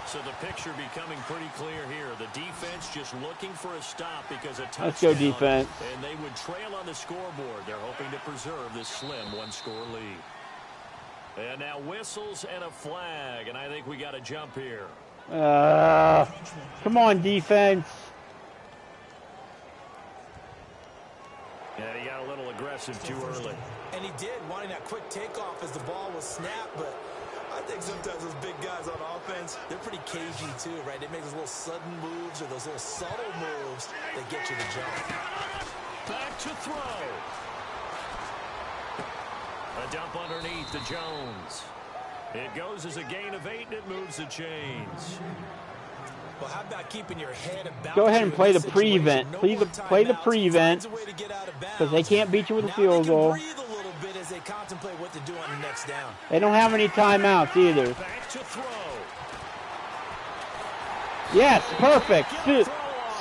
So the picture becoming pretty clear here. The defense just looking for a stop because a touchdown. Let's go defense. And they would trail on the scoreboard. They're hoping to preserve this slim 1-score lead. And now whistles and a flag, and I think we got a jump here. Come on, defense. Yeah, he got a little aggressive too early. And he did, wanting that quick takeoff as the ball was snapped, but I think sometimes those big guys on offense, they're pretty cagey too, right? They make those little sudden moves or those little subtle moves that get you to jump. Back to throw. A dump underneath to Jones. It goes as a gain of 8, and it moves the chains. Well, how about keeping your head about Go ahead and play the situation? prevent. No Play more the timeouts. prevent, Finds a way to get out of because they bounds. can't beat you with a Now field they can goal. breathe a little bit as they contemplate what to do on the next down. They don't have any timeouts either. Back to throw. Yes, perfect.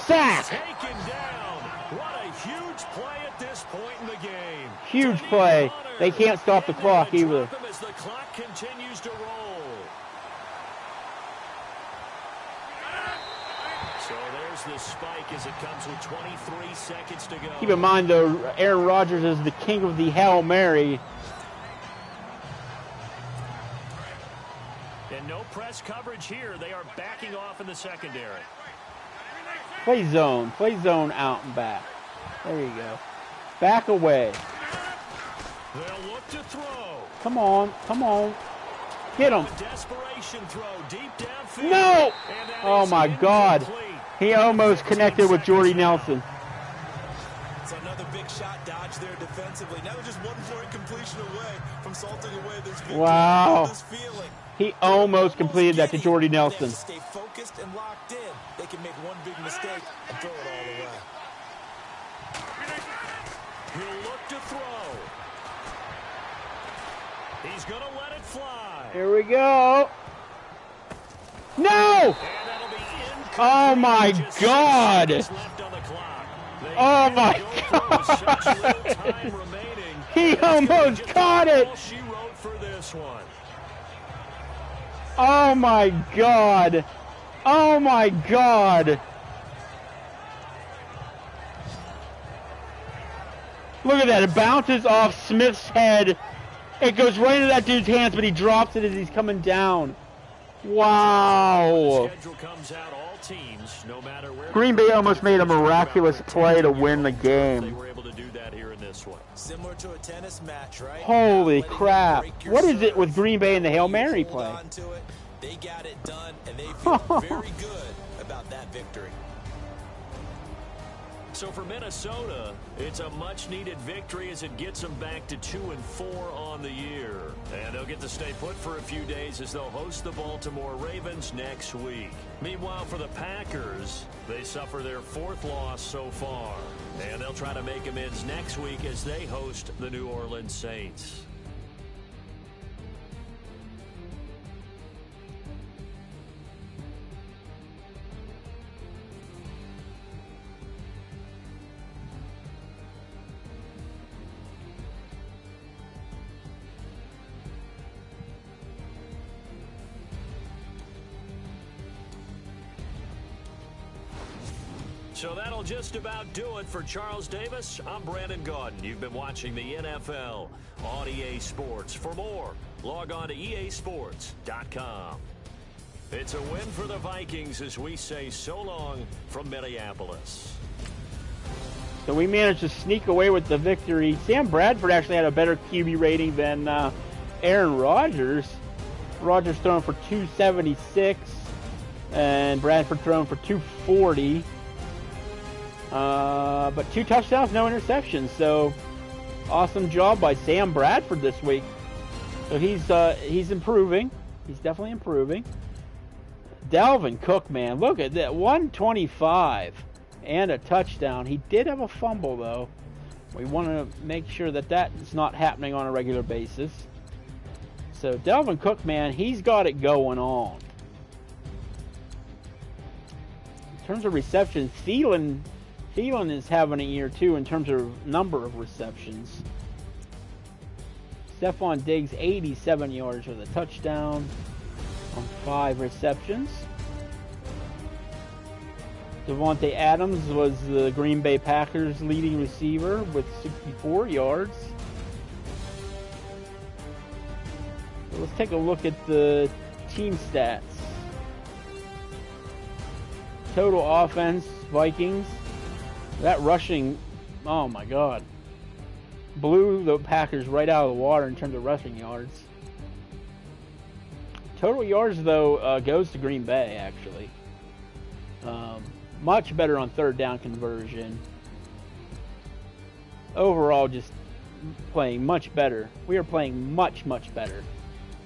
Sack. Taken down. What a huge play at this point in the game. Huge play. They can't stop the clock either. As the clock continues to roll. So there's the spike as it comes with 23 seconds to go. Keep in mind, though, Aaron Rodgers is the king of the Hail Mary. And no press coverage here. They are backing off in the secondary. Play zone out and back. There you go. Back away. They'll look to throw. Come on. Get him. A desperation throw deep downfield. No! And that Oh is my God. incomplete. He almost connected with Jordy Nelson. It's another big shot dodge there defensively. Now they're just one more incompletion away from salting away this victory. Wow. This feeling. He almost completed that to Jordy They have Nelson. to stay focused and locked in. They can make one big mistake and throw it all away. He'll look to throw. He's going to let it fly. Here we go. No! And that'll be incomplete. Oh my Just God! 6 seconds left on the clock. They Oh can't my go through with such little time remaining. He That's gonna be almost just caught about it. all she wrote for this one. Oh my God. Oh my God. Look at that. It bounces off Smith's head. It goes right into that dude's hands, but he drops it as he's coming down. Wow. Schedule comes out, all teams, no matter where. Green Bay almost made a miraculous play to win the They game. were able to do that here in this one. Similar to a tennis match, right? Holy Not letting crap. it break your What is it with serve. Green Bay and the Hail You Mary hold play? on to it, they got it done, and they feel very good about that victory. So for Minnesota, it's a much-needed victory as it gets them back to 2-4 on the year. And they'll get to stay put for a few days as they'll host the Baltimore Ravens next week. Meanwhile, for the Packers, they suffer their 4th loss so far. And they'll try to make amends next week as they host the New Orleans Saints. So that'll just about do it for Charles Davis. I'm Brandon Gaudin. You've been watching the NFL on EA Sports. For more, log on to easports.com. It's a win for the Vikings as we say so long from Minneapolis. So we managed to sneak away with the victory. Sam Bradford actually had a better QB rating than Aaron Rodgers. Rodgers thrown for 276 and Bradford thrown for 240. But 2 touchdowns, no interceptions. So awesome job by Sam Bradford this week. So he's improving. He's definitely improving. Dalvin Cook, man, look at that, 125 and a touchdown. He did have a fumble though. We want to make sure that that's not happening on a regular basis. So Dalvin Cook, man, he's got it going on. In terms of receptions, Thielen is having a year too in terms of number of receptions. Stephon Diggs, 87 yards with a touchdown on 5 receptions. Devontae Adams was the Green Bay Packers leading receiver with 64 yards. So let's take a look at the team stats. Total offense, Vikings. That rushing, oh my God. Blew the Packers right out of the water in terms of rushing yards. Total yards, though, goes to Green Bay, actually. Much better on third down conversion. Overall, just playing much better. We are playing much, much better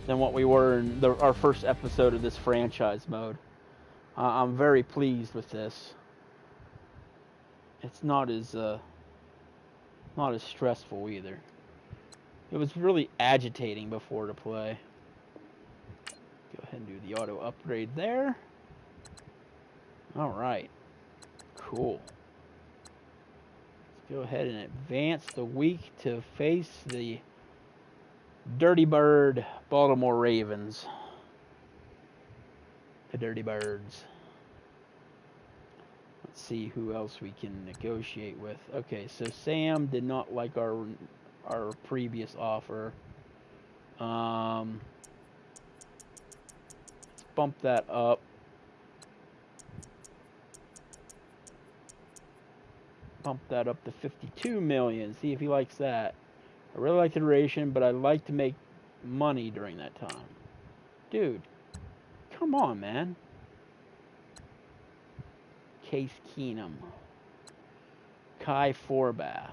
than what we were in our first episode of this franchise mode. I'm very pleased with this. It's not as stressful either. It was really agitating before to play. Go ahead and do the auto upgrade there. All right, cool. Let's go ahead and advance the week to face the Dirty Bird Baltimore Ravens. The Dirty Birds. Let's see who else we can negotiate with. Okay, so Sam did not like our previous offer. Let's bump that up. Bump that up to 52 million. See if he likes that. I really like the duration, but I like to make money during that time. Dude, come on, man. Case Keenum. Kai Forbath.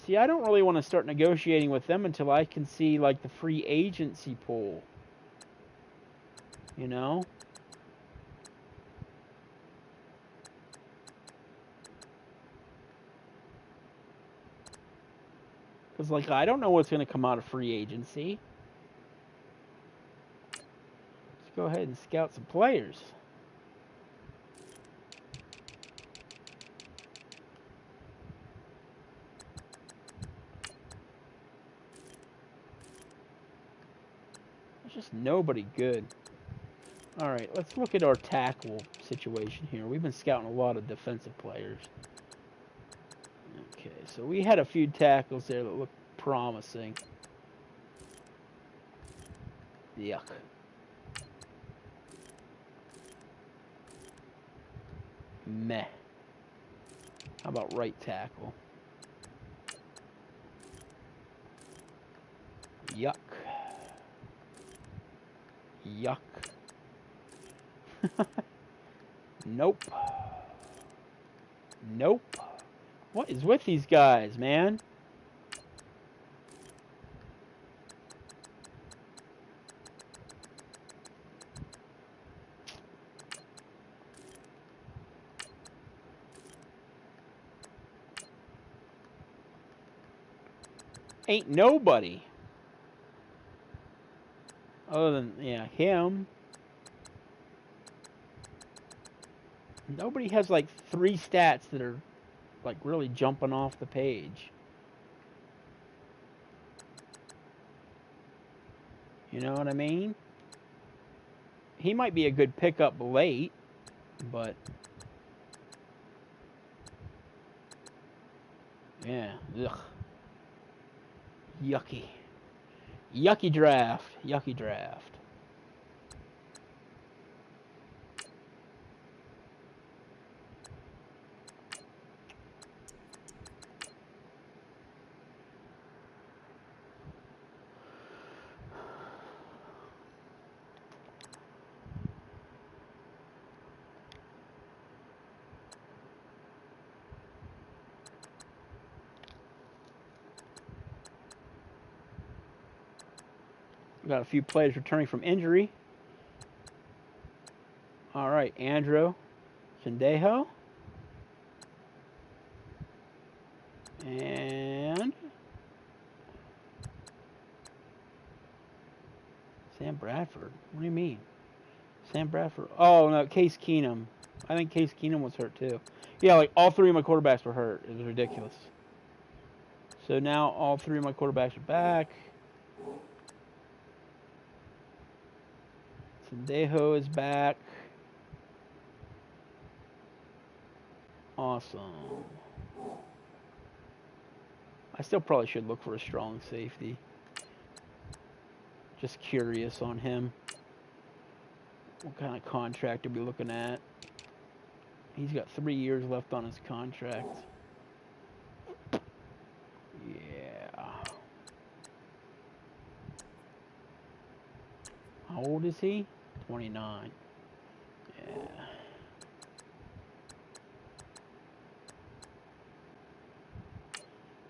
See, I don't really want to start negotiating with them until I can see, like, the free agency pool. You know? Because, like, I don't know what's going to come out of free agency. Let's go ahead and scout some players. There's just nobody good. All right, let's look at our tackle situation here. We've been scouting a lot of defensive players. Okay, so we had a few tackles there that looked promising. Yuck. Meh. How about right tackle? Yuck. Yuck. Nope. Nope. What is with these guys, man? Ain't nobody. Other than, yeah, him. Nobody has like 3 stats that are like really jumping off the page. You know what I mean? He might be a good pickup late, but yeah, ugh. Yucky. Yucky draft. Yucky draft. We got a few players returning from injury. All right, Andrew Sendejo. And Sam Bradford. What do you mean? Sam Bradford. Oh, no, Case Keenum. I think Case Keenum was hurt too. Yeah, like all 3 of my quarterbacks were hurt. It was ridiculous. So now all 3 of my quarterbacks are back. Sendejo is back. Awesome. I still probably should look for a strong safety. Just curious on him. What kind of contract are we looking at? He's got 3 years left on his contract. Yeah. How old is he? 29. Yeah.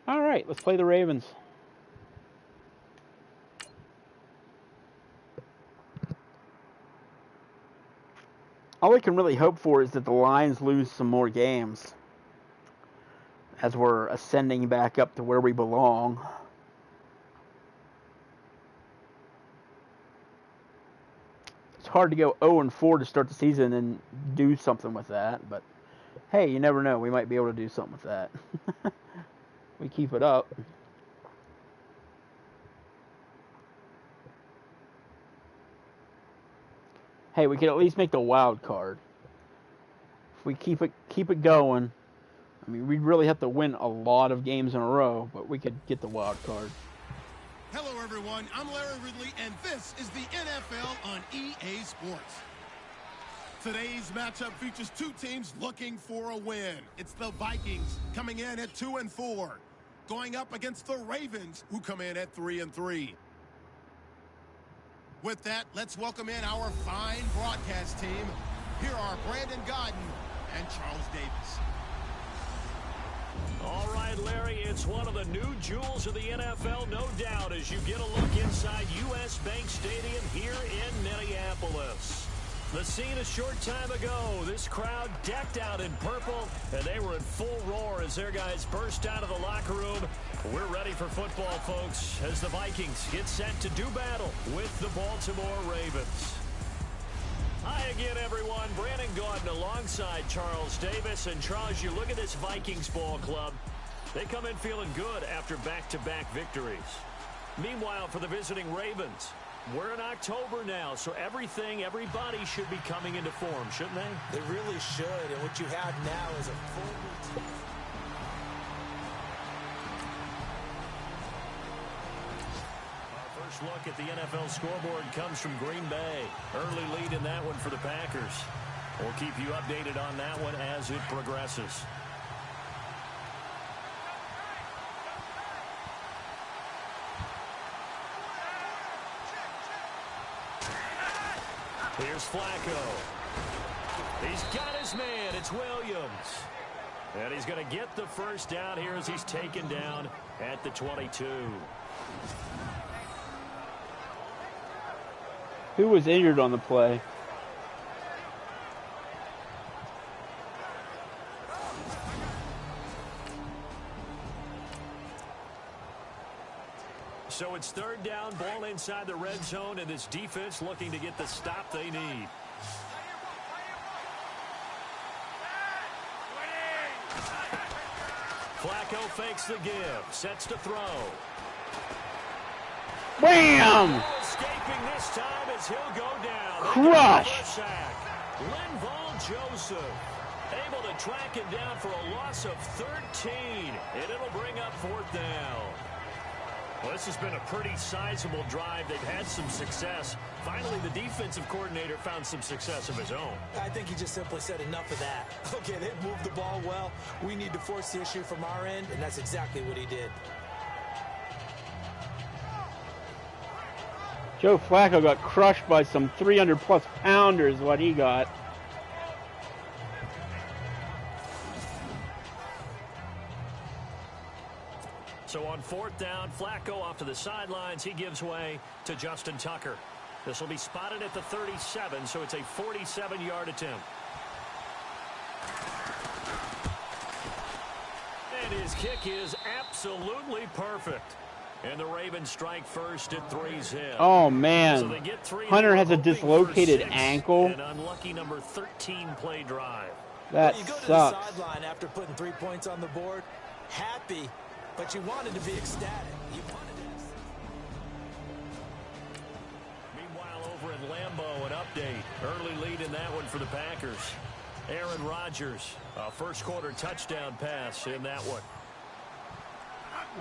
All right, let's play the Ravens. All we can really hope for is that the Lions lose some more games as we're ascending back up to where we belong. It's hard to go 0-4 to start the season and do something with that, but hey, you never know. We might be able to do something with that. We keep it up. Hey, we could at least make the wild card. If we keep it going, I mean, we'd really have to win a lot of games in a row, but we could get the wild card. Hello, everyone. I'm Larry Ridley, and this is the NFL on EA Sports. Today's matchup features two teams looking for a win. It's the Vikings coming in at 2-4, going up against the Ravens, who come in at 3-3. With that, let's welcome in our fine broadcast team. Here are Brandon Godden and Charles Davis. All right, Larry, it's one of the new jewels of the NFL, no doubt, as you get a look inside U.S. Bank Stadium here in Minneapolis. The scene a short time ago, this crowd decked out in purple, and they were in full roar as their guys burst out of the locker room. We're ready for football, folks, as the Vikings get set to do battle with the Baltimore Ravens. Hi again, everyone. Brandon Gaudin alongside Charles Davis. And Charles, you look at this Vikings ball club. They come in feeling good after back-to-back victories. Meanwhile, for the visiting Ravens, we're in October now, so everybody should be coming into form, shouldn't they? They really should, and what you have now is a full routine. First look at the NFL scoreboard comes from Green Bay. Early lead in that one for the Packers. We'll keep you updated on that one as it progresses. Here's Flacco. He's got his man. It's Williams. And he's going to get the first down here as he's taken down at the 22. Who was injured on the play? So it's third down, ball inside the red zone, and this defense looking to get the stop they need. Flacco fakes the give, sets to throw. Wham! Escaping this time as he'll go down. Crush! Linval Joseph able to track him down for a loss of 13, and it'll bring up fourth down. Well, this has been a pretty sizable drive. They've had some success. Finally, the defensive coordinator found some success of his own. I think he just simply said enough of that. Okay, they've moved the ball well. We need to force the issue from our end, and that's exactly what he did. Joe Flacco got crushed by some 300-plus pounders, what he got. So on fourth down, Flacco off to the sidelines. He gives way to Justin Tucker. This will be spotted at the 37, so it's a 47-yard attempt. And his kick is absolutely perfect. And the Ravens strike first at 3-0. Oh, man. So they get three. Hunter has a dislocated ankle. An unlucky number 13 play drive. That you go to sucks. the sideline after putting 3 points on the board, happy, but you wanted to be ecstatic. You wanted it. Meanwhile, over in Lambeau, an update. Early lead in that one for the Packers. Aaron Rodgers, a first-quarter touchdown pass in that one.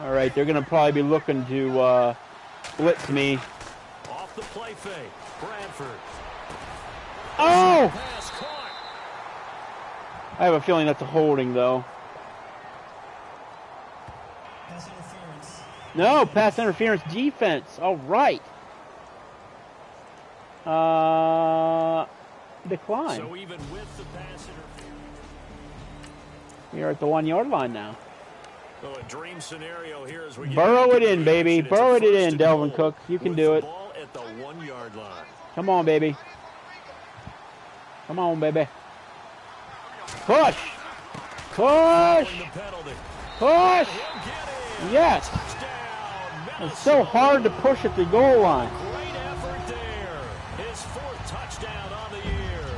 All right, they're going to probably be looking to blitz me. Off the play fake, Bradford. Oh! Pass caught. I have a feeling that's a holding, though. Pass interference. No, pass interference defense. All right. Decline. So even with the pass interference. We are at the 1 yard line now. So a dream scenario here as we burrow it in, baby. Burrow it in, Delvin Cook. You can do it. Ball at the 1 yard line. Come on, baby. Come on, baby. Push. Push. Push. Yes. It's so hard to push at the goal line. Great effort there. His 4th touchdown on the year.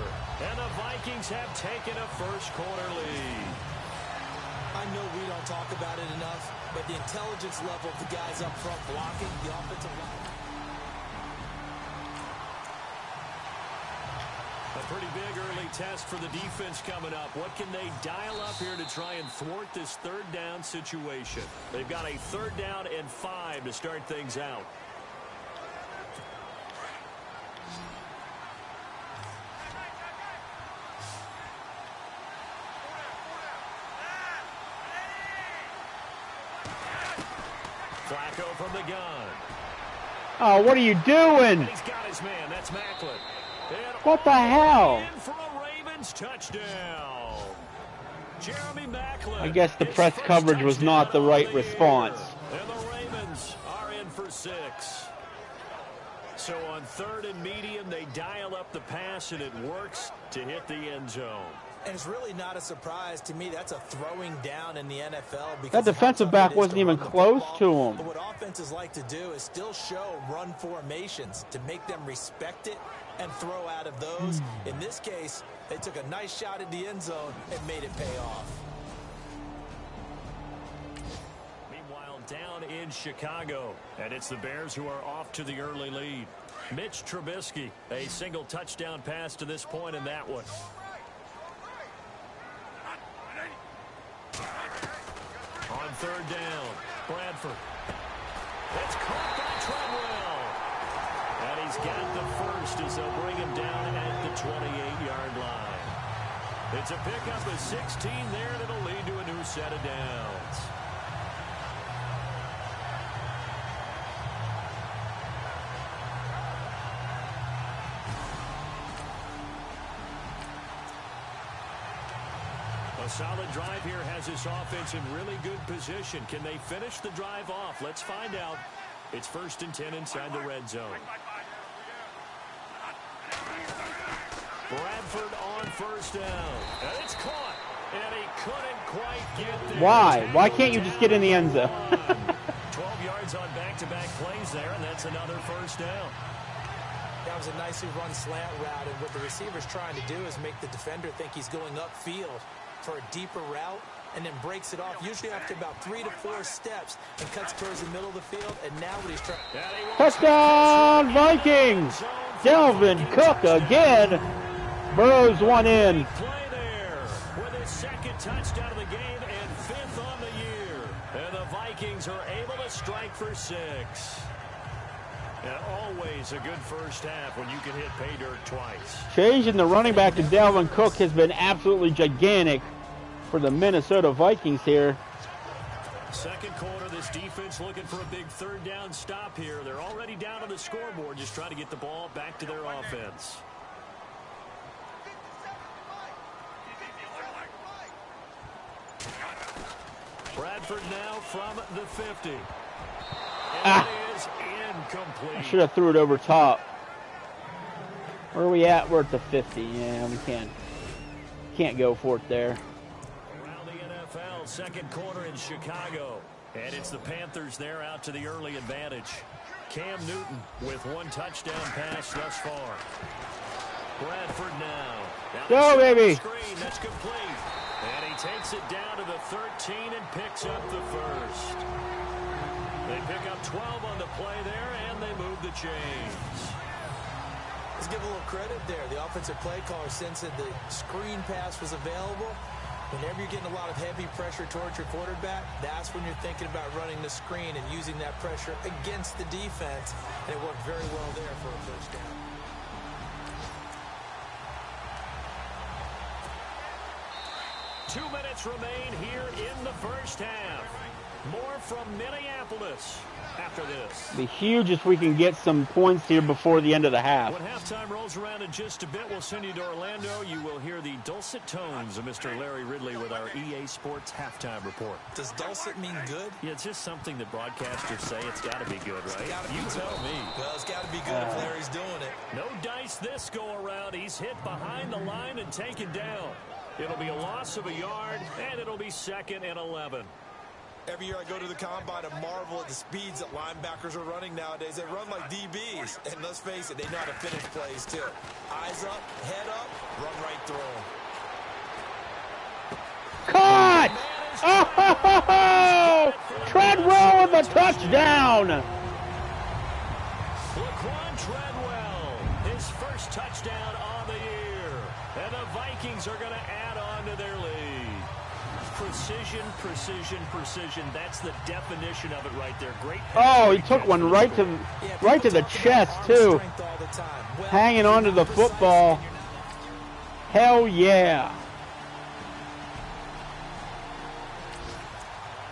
And the Vikings have taken a first quarter lead. I know we don't talk about it enough, but the intelligence level of the guys up front blocking, the offensive line. A pretty big early test for the defense coming up. What can they dial up here to try and thwart this 3rd down situation? They've got a 3rd down and 5 to start things out. Flacco from the gun. Oh, what are you doing? And he's got his man. That's Macklin. What the hell? In for a Ravens touchdown. Jeremy Macklin. I guess the press coverage was not the right response. And the Ravens are in for 6. So on 3rd and medium, they dial up the pass, and it works to hit the end zone. And it's really not a surprise to me. That's a throwing down in the NFL. Because that defensive back wasn't even close to him. But what offenses like to do is still show run formations to make them respect it and throw out of those. In this case, they took a nice shot at the end zone and made it pay off. Meanwhile, down in Chicago, and it's the Bears who are off to the early lead. Mitch Trubisky, a single touchdown pass to this point in that one. On 3rd down, Bradford. It's caught by Treadwell. And he's got the first as they'll bring him down at the 28-yard line. It's a pickup of 16 there that'll lead to a new set of downs. A solid drive here has this offense in really good position. Can they finish the drive off? Let's find out. It's 1st and 10 inside the red zone. Bradford on 1st down. And it's caught. And he couldn't quite get there. Why? Why can't you just get in the end zone? 12 yards on back-to-back plays there, and that's another 1st down. That was a nicely run slant route, and what the receiver's trying to do is make the defender think he's going upfield for a deeper route, and then breaks it off, usually after about 3 to 4 steps, and cuts towards the middle of the field, and now what he's trying... Touchdown, Vikings! Delvin Cook again. Burrows one in. Play there with his 2nd touchdown of the game and 5th on the year. And the Vikings are able to strike for 6. And always a good first half when you can hit pay dirt twice. Changing the running back to Dalvin Cook has been absolutely gigantic for the Minnesota Vikings here. 2nd quarter, this defense looking for a big 3rd down stop here. They're already down on the scoreboard, just trying to get the ball back to their offense. Bradford now from the 50. And it is incomplete. I should have threw it over top. Where are we at? We're at the 50. Yeah, we can't go for it there. Around the NFL, 2nd quarter in Chicago. And it's the Panthers there out to the early advantage. Cam Newton with 1 touchdown pass thus far. Bradford now. Go, baby. Screen, that's complete. And he takes it down to the 13 and picks up the first. They pick up 12 on the play there, and they move the chains. Let's give a little credit there. The offensive play caller sensed that the screen pass was available. Whenever you're getting a lot of heavy pressure towards your quarterback, that's when you're thinking about running the screen and using that pressure against the defense. And it worked very well there for a first down. Two minutes remain here in the first half. More from Minneapolis after this. It'd be huge if we can get some points here before the end of the half. When halftime rolls around in just a bit, we'll send you to Orlando. You will hear the dulcet tones of Mr. Larry Ridley with our EA Sports halftime report. Does dulcet mean good? Yeah, it's just something that broadcasters say. It's got to be good, right? You tell me. Well, it's got to be good if Larry's doing it. No dice this go around. He's hit behind the line and taken down. It'll be a loss of a yard, and it'll be 2nd and 11. Every year I go to the combine and marvel at the speeds that linebackers are running nowadays. They run like DBs, and let's face it, they know how to finish plays too. Eyes up, head up, run right through them. Caught! Oh! Treadwell with a touchdown! Laquan Treadwell, his first touchdown on the year. And the Vikings are going to add on to their lead. Precision, precision, precision. That's the definition of it right there. Great. Oh, he took one right to the chest, too. Hanging on to the football. Hell yeah.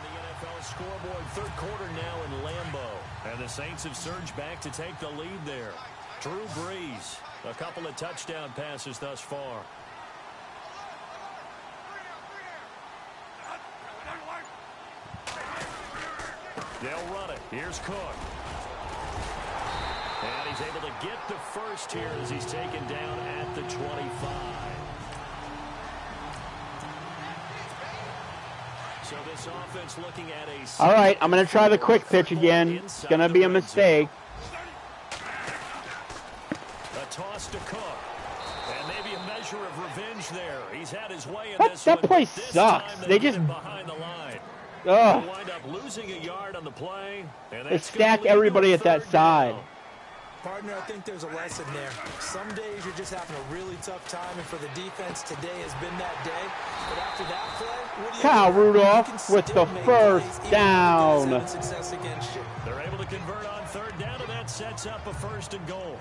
The NFL scoreboard, third quarter now in Lambeau. And the Saints have surged back to take the lead there. Drew Brees, a couple of touchdown passes thus far. They'll run it. Here's Cook. And he's able to get the first here as he's taken down at the 25. So this offense looking at a... All right, I'm going to try the quick pitch again. It's going to be a mistake. A toss to Cook. And maybe a measure of revenge there. He's had his way in this That one. play sucks. They just... behind the line. Ugh. They'll wind up losing a yard on the play. And They stack everybody at that side. Partner, I think there's a lesson there. Some days you're just having a really tough time, and for the defense, today has been that day. But after that play, what do you Kyle do? Rudolph You can with still the make first plays, even down. when you guys having success against you. They're able to convert on third down, and that sets up a 1st and goal.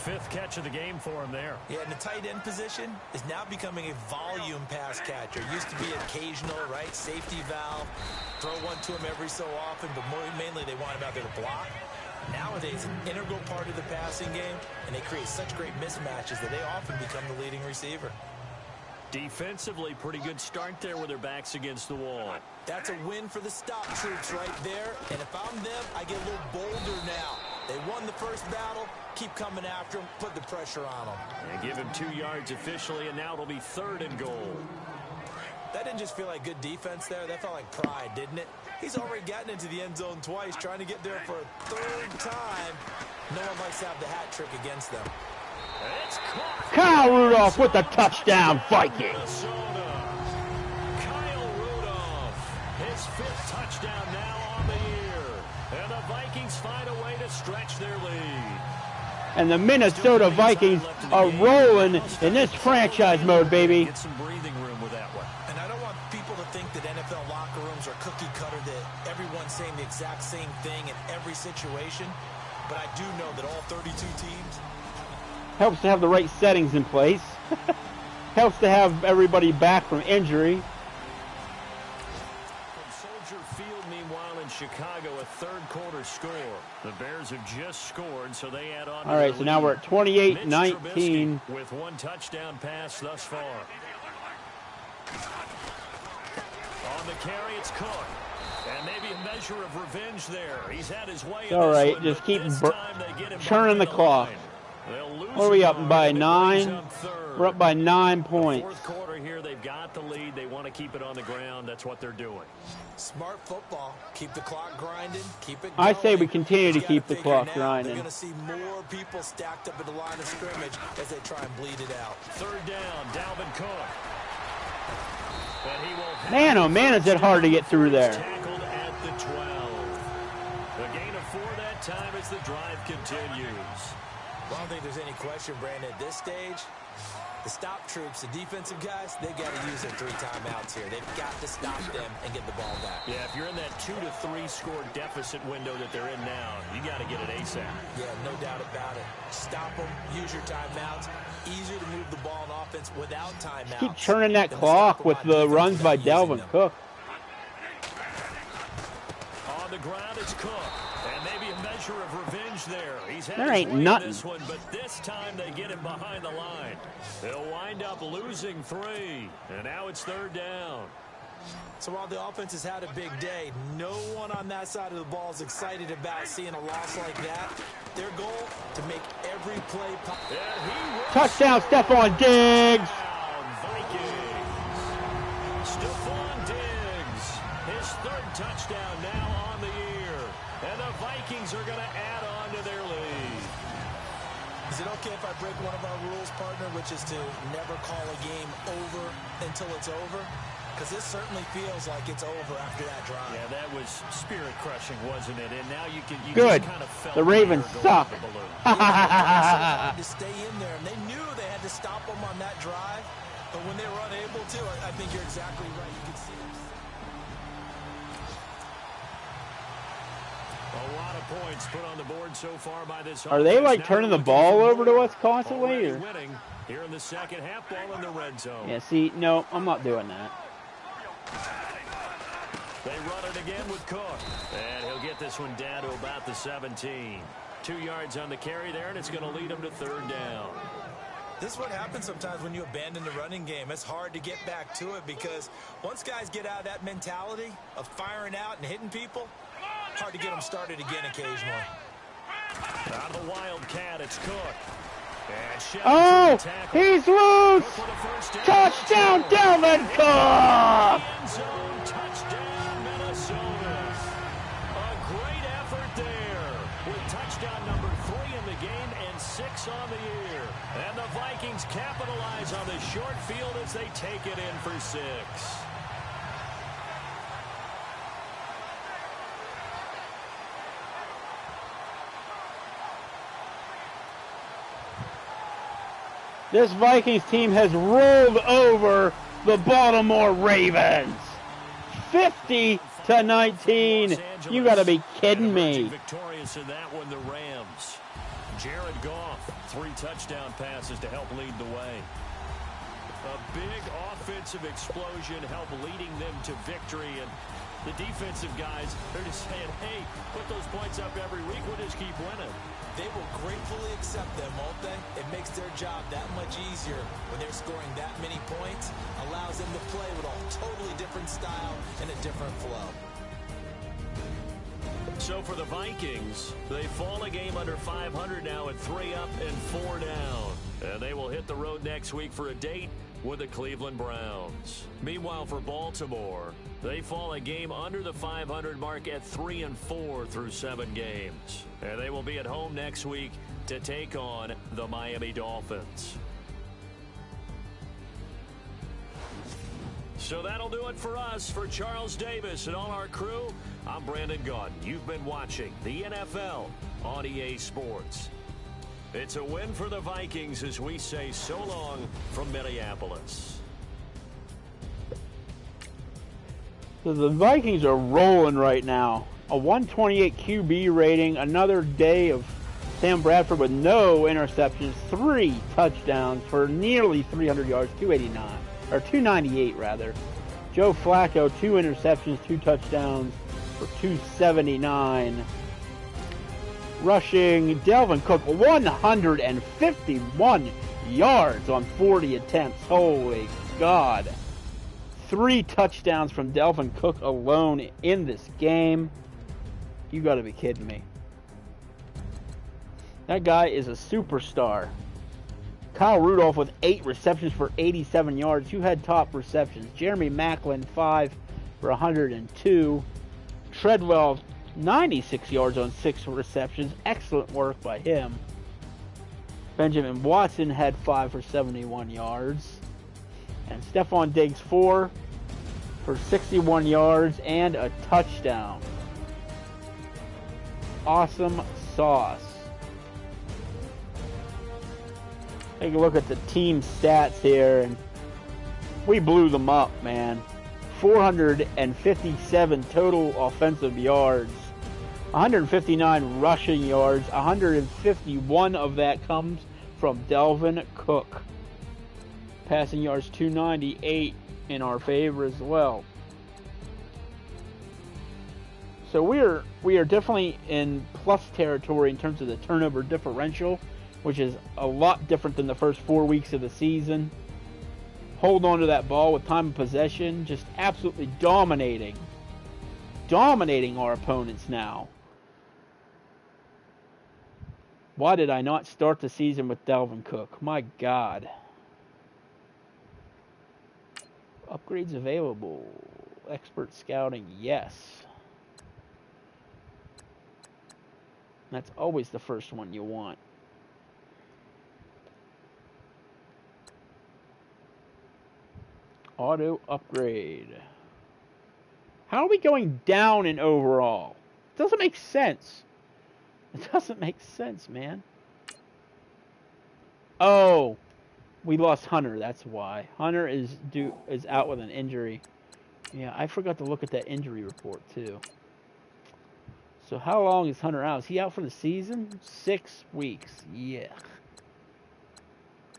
5th catch of the game for him there. Yeah, and the tight end position is now becoming a volume pass catcher. Used to be occasional, right? Safety valve. Throw one to him every so often, but mainly they want him out there to block. Nowadays, an integral part of the passing game, and they create such great mismatches that they often become the leading receiver. Defensively, pretty good start there with their backs against the wall. That's a win for the stop troops right there, and if I'm them, I get a little bolder now. They won the first battle, keep coming after him, put the pressure on them. And give him 2 yards officially, and now it'll be 3rd and goal. That didn't just feel like good defense there. That felt like pride, didn't it? He's already gotten into the end zone twice, trying to get there for a 3rd time. No one likes to have the hat trick against them. It's caught. Kyle Rudolph with the touchdown, Vikings. Minnesota. Kyle Rudolph, his 5th touchdown now on the year. And the Vikings find a way to stretch their lead. And the Minnesota Vikings are rolling in this franchise mode, baby. Get some breathing room with that one. And I don't want people to think that NFL locker rooms are cookie cutter, that everyone's saying the exact same thing in every situation. But I do know that all 32 teams... Helps to have the right settings in place. Helps to have everybody back from injury. From Soldier Field, meanwhile, in Chicago, a 3rd quarter score. The Bears have just scored, so they add on. All right, so now we're at 28-19. With 1 touchdown pass thus far. On the carry, it's Cook. And maybe a measure of revenge there. He's had his way. All right, just keep churning the clock. What are we up by 9? We're up by 9 points. 4th quarter here, they've got the lead. They want to keep it on the ground. That's what they're doing. Smart football. Keep the clock grinding. Keep it going. I say we continue to keep the clock grinding. They're going to see more people stacked up at the line of scrimmage as they try and bleed it out. 3rd down, Dalvin Cook. And he will Man, oh man, is it hard to get through there. Tackled at the 12. The gain of 4 that time as the drive continues. Well, I don't think there's any question, Brandon, at this stage, the stop troops, the defensive guys, they got to use their 3 timeouts here. They've got to stop them and get the ball back. Yeah, if you're in that 2 to 3 score deficit window that they're in now, you got to get it ASAP. Yeah, no doubt about it. Stop them, use your timeouts. Easier to move the ball on offense without timeouts. Keep churning that clock with the runs by Dalvin Cook. ground, it's Cook. And maybe a measure of revenge there. He's had There his ain't way in nothing. this one, but this time they get him behind the line. They'll wind up losing 3. And now it's 3rd down. So while the offense has had a big day, no one on that side of the ball is excited about seeing a loss like that. Their goal, to make every play possible. Touchdown, Stephon Diggs. Vikings. Stephon Diggs, his 3rd touchdown now on the year. And the Vikings are going to add on to their lead. Is it okay if I break one of our rules, partner, which is to never call a game over until it's over? Because this certainly feels like it's over after that drive. Yeah, that was spirit-crushing, wasn't it? And now you Good. just kind of felt The Ravens suck. They had to stay in there, and they knew they had to stop them on that drive. But when they were unable to, I think you're exactly right. You can see it. A lot of points put on the board so far by this. Are they like Now turning the looking ball for over to more. us constantly? Already Or? winning here in the second half, ball in the red zone. Yeah, see, no, I'm not doing that. They run it again with Cook. And he'll get this one down to about the 17. 2 yards on the carry there, and it's going to lead him to 3rd down. This is what happens sometimes when you abandon the running game. It's hard to get back to it because once guys get out of that mentality of firing out and hitting people, hard to get them started again occasionally. Out of the Wildcat, it's Cook. And Oh, tackle. he's loose. Cook with a first down. Touchdown, Dalvin Cook. End zone touchdown, Minnesota. A great effort there with touchdown number 3 in the game and 6 on the year. And the Vikings capitalize on the short field as they take it in for 6. This Vikings team has rolled over the Baltimore Ravens. 50-19. You got to be kidding me. Victorious in that one, the Rams. Jared Goff, 3 touchdown passes to help lead the way. A big offensive explosion helped leading them to victory. And the defensive guys, they're just saying, hey, put those points up every week. We'll just keep winning. They will gratefully accept them, won't they? It makes their job that much easier when they're scoring that many points. Allows them to play with a totally different style and a different flow. So for the Vikings, they fall a game under 500 now at 3 up and 4 down. And they will hit the road next week for a date with the Cleveland Browns. Meanwhile, for Baltimore, they fall a game under the 500 mark at 3 and 4 through 7 games. And they will be at home next week to take on the Miami Dolphins. So that'll do it for us. For Charles Davis and all our crew, I'm Brandon Gunn. You've been watching the NFL on EA Sports. It's a win for the Vikings as we say so long from Minneapolis. So the Vikings are rolling right now. A 128 QB rating, another day of Sam Bradford with no interceptions, 3 touchdowns for nearly 300 yards, 289, or 298 rather. Joe Flacco, 2 interceptions, 2 touchdowns for 279. Rushing, Dalvin Cook, 151 yards on 40 attempts. Holy God. 3 touchdowns from Dalvin Cook alone in this game. You got to be kidding me. That guy is a superstar. Kyle Rudolph with 8 receptions for 87 yards. You had top receptions. Jeremy Maclin, 5 for 102. Treadwell, 96 yards on 6 receptions. Excellent work by him. Benjamin Watson had 5 for 71 yards. And Stephon Diggs, 4 for 61 yards and a touchdown. Awesome sauce. Take a look at the team stats here, and we blew them up, man. 457 total offensive yards, 159 rushing yards, 151 of that comes from Dalvin Cook. Passing yards 298 in our favor as well. So we are definitely in plus territory in terms of the turnover differential, which is a lot different than the first 4 weeks of the season. Hold on to that ball with time of possession, just absolutely dominating our opponents now. Why did I not start the season with Dalvin Cook? My God. Upgrades available. Expert scouting, yes. That's always the first one you want. Auto upgrade. How are we going down in overall? It doesn't make sense. It doesn't make sense, man. Oh, we lost Hunter. That's why. Hunter is out with an injury. Yeah, I forgot to look at that injury report too. So how long is Hunter out? Is he out for the season? 6 weeks. Yeah.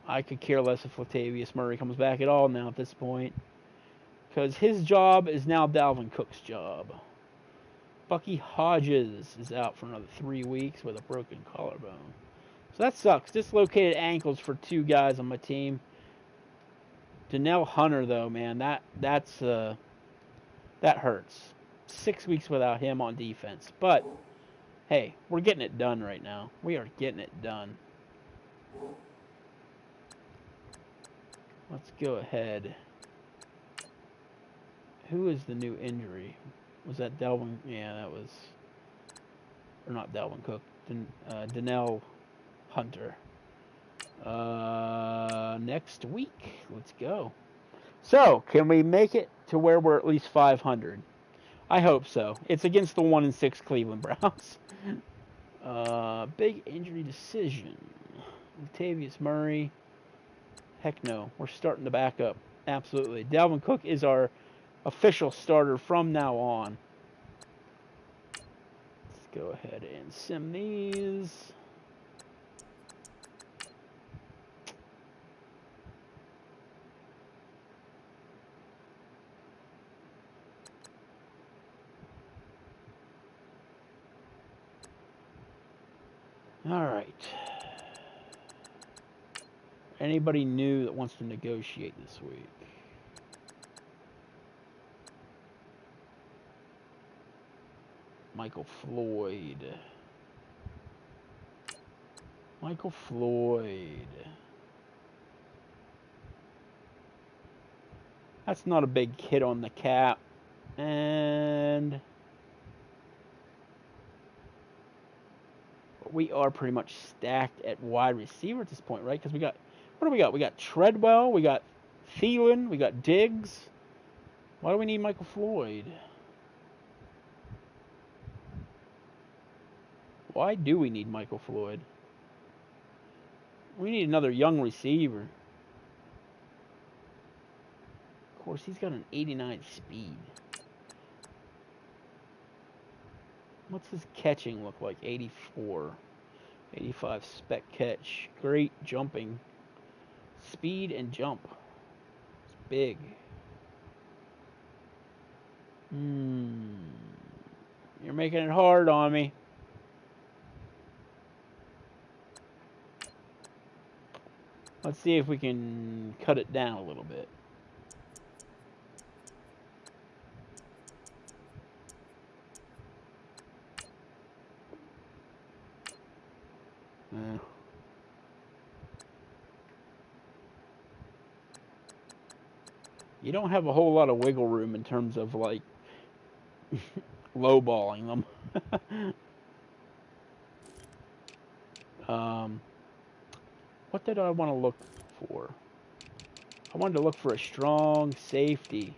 I could care less if Latavius Murray comes back at all now at this point. Because his job is now Dalvin Cook's job. Bucky Hodges is out for another 3 weeks with a broken collarbone. So that sucks. Dislocated ankles for 2 guys on my team. Donnell Hunter, though, man, that hurts. 6 weeks without him on defense. But, hey, we're getting it done right now. We are getting it done. Let's go ahead. Who is the new injury? Was that Dalvin? Yeah, that was... Or not Dalvin Cook. Donnell Hunter. Next week. Let's go. So, can we make it to where we're at least 500? I hope so. It's against the 1-6 Cleveland Browns. Big injury decision. Latavius Murray. Heck no. We're starting to back up. Absolutely. Dalvin Cook is our official starter from now on. Let's go ahead and sim these. All right. Anybody new that wants to negotiate this week? Michael Floyd. Michael Floyd. That's not a big hit on the cap. And we are pretty much stacked at wide receiver at this point, right? Because we got, what do we got? We got Treadwell, we got Thielen, we got Diggs. Why do we need Michael Floyd? Why do we need Michael Floyd? We need another young receiver. Of course, he's got an 89 speed. What's his catching look like? 84. 85 spec catch. Great jumping. Speed and jump. It's big. You're making it hard on me. Let's see if we can cut it down a little bit. You don't have a whole lot of wiggle room in terms of, like, lowballing them. What did I want to look for? I wanted to look for a strong safety.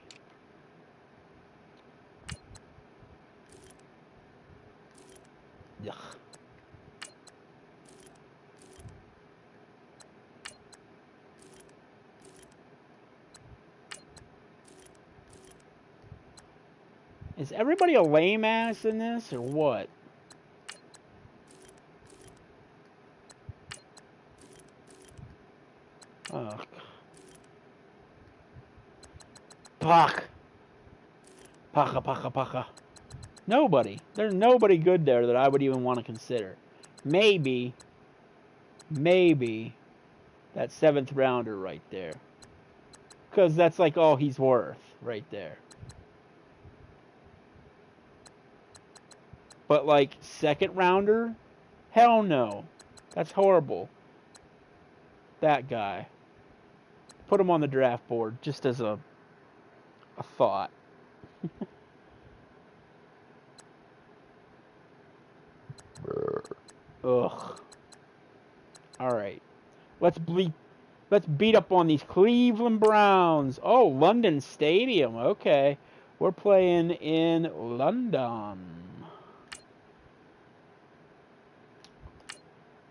Yuck. Is everybody a lame ass in this, or what? Ugh. Paka. Paka. Nobody. There's nobody good there that I would even want to consider. Maybe that 7th rounder right there. Because that's like all he's worth right there. But like 2nd rounder? Hell no. That's horrible. That guy. Put him on the draft board just as a thought. Ugh. Alright. Let's beat up on these Cleveland Browns. Oh, London Stadium. Okay. We're playing in London.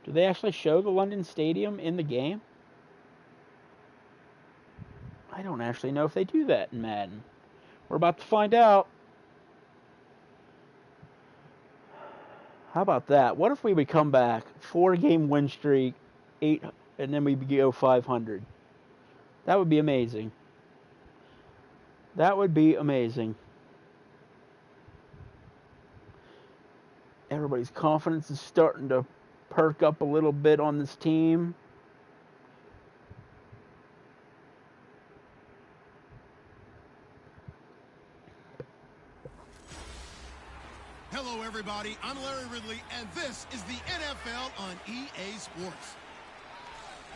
Do they actually show the London Stadium in the game? I don't actually know if they do that in Madden. We're about to find out. How about that? What if we would come back, 4-game win streak, 8, and then we go 500? That would be amazing. That would be amazing. Everybody's confidence is starting to perk up a little bit on this team. Hello, everybody. I'm Larry Ridley, and this is the NFL on EA Sports.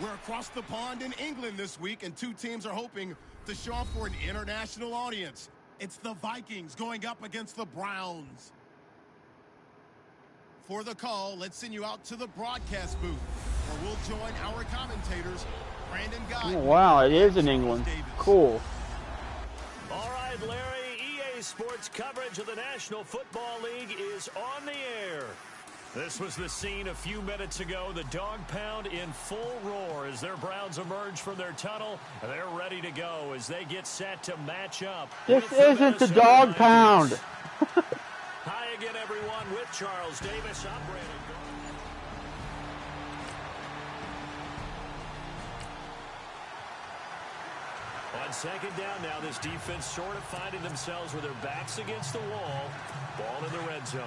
We're across the pond in England this week, and 2 teams are hoping to show up for an international audience. It's the Vikings going up against the Browns. For the call, let's send you out to the broadcast booth, where we'll join our commentators, Brandon Guy. Oh, wow, it is in England. Cool. All right, Larry. EA Sports coverage of the National Football League is on the air. This was the scene a few minutes ago. The dog pound in full roar as their Browns emerge from their tunnel. They're ready to go as they get set to match up. This isn't the dog pound. Hi again, everyone, with Charles Davis. I'm Brandon Guy. On 2nd down now, this defense sort of finding themselves with their backs against the wall. Ball in the red zone.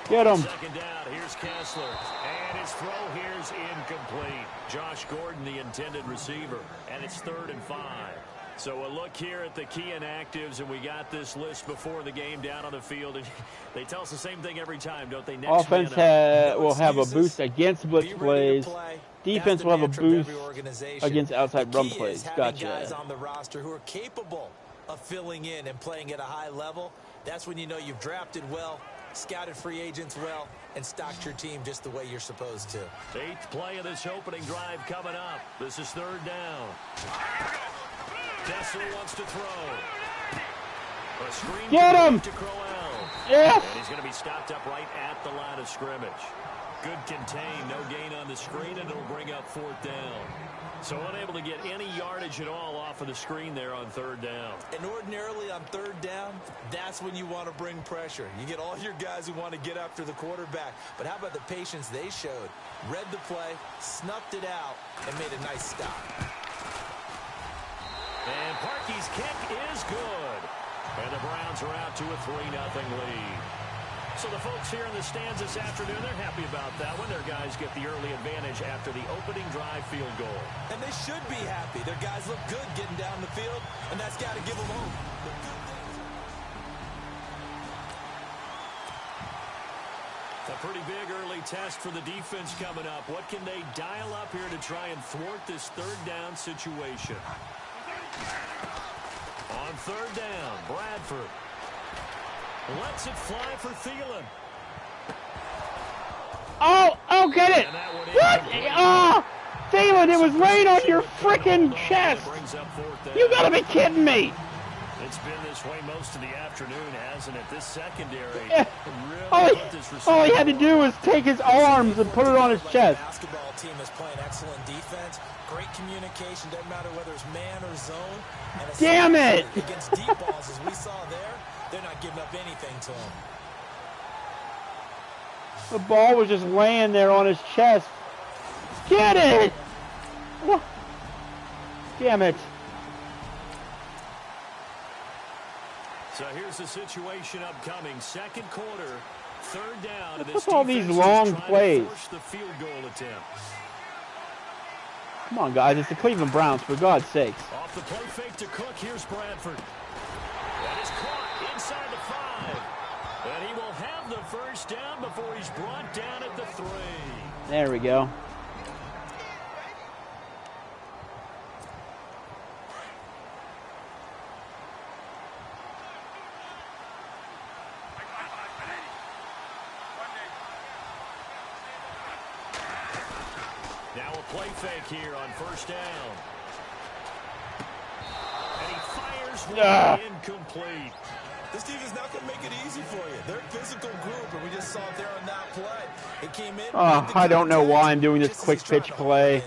Get him. 2nd down, here's Kessler. And his throw here's incomplete. Josh Gordon, the intended receiver. And it's 3rd and 5. So a look here at the key inactives, and we got this list before the game down on the field. And they tell us the same thing every time, don't they? Next offense will have a boost against blitz plays. Defense will have a boost against outside run plays. Gotcha. Guys on the roster who are capable of filling in and playing at a high level. That's when you know you've drafted well, scouted free agents well, and stocked your team just the way you're supposed to. 8th play of this opening drive coming up. This is 3rd down. Kessler wants to throw. A screen Get him! To Crowell. Yes! And he's going to be stopped up right at the line of scrimmage. Good contain, no gain on the screen, and it'll bring up 4th down. So unable to get any yardage at all off of the screen there on 3rd down. And ordinarily on 3rd down, that's when you want to bring pressure. You get all your guys who want to get after the quarterback. But how about the patience they showed? Read the play, snuffed it out, and made a nice stop. And Parkey's kick is good. And the Browns are out to a 3-0 lead. So the folks here in the stands this afternoon, they're happy about that one. Their guys get the early advantage after the opening drive field goal. And they should be happy. Their guys look good getting down the field, and that's got to give them hope. A pretty big early test for the defense coming up. What can they dial up here to try and thwart this 3rd down situation? On 3rd down, Bradford lets it fly for Thielen. Oh, get it! What? Oh, Thielen, it was laying on your freaking chest! You gotta be kidding me! It's been this way most of the afternoon, hasn't it? This secondary all he had to do was take his arms and put it on his chest. The basketball team is playing excellent defense, great communication, doesn't matter whether it's man or zone. And damn it! Against deep balls, as we saw there, they're not giving up anything to him. The ball was just laying there on his chest. Get it! What? Damn it. So here's the situation upcoming. Second quarter, third down. What's all these long plays? The field goal attempt. Come on, guys. It's the Cleveland Browns, for God's sakes. Off the play fake to Cook. Here's Bradford. That is caught inside the 5. And he will have the first down before he's brought down at the 3. There we go. Now a play fake here on first down. And he fires one incomplete. This defense not going to make it easy for you. They're a physical group, and we just saw it there on that play. It came in. I don't know why I'm doing this quick pitch play.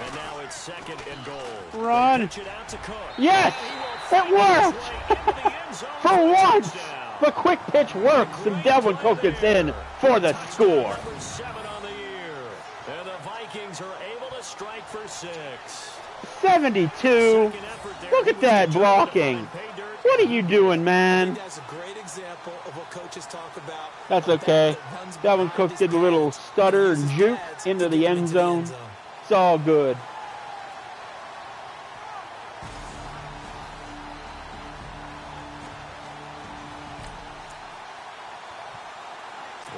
And now it's second and goal. Run. Pitch it out to Cook. Yes! It worked! For once! The quick pitch works, and Delvin Cook gets in for the score. Number 7 on the year. And the Vikings are able to strike for 6. 72. Look at that blocking. What are you doing, man? That's a great example of what coaches talk about. That's okay. Delvin Cook did a little stutter and juke into the end zone. It's all good.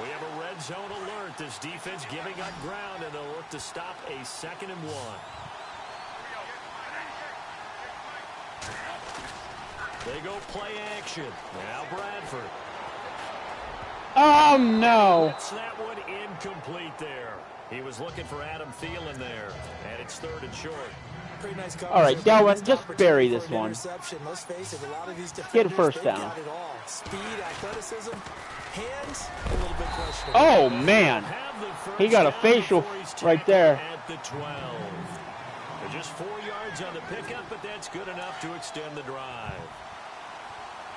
We have a red zone alert. This defense giving up ground, and they'll look to stop a 2nd and 1. They go play action. Now Bradford. Oh, no. That's that one incomplete there. He was looking for Adam Thielen there. And it's 3rd and short. Pretty nice coverage. All right, Delvin, just bury this one. Let's face it, a lot of these Get a first down. got it all. Speed, athleticism, hands, a little bit questionable. Oh, man. He got a facial right there. At the 12. They're just 4 yards on the pickup, but that's good enough to extend the drive.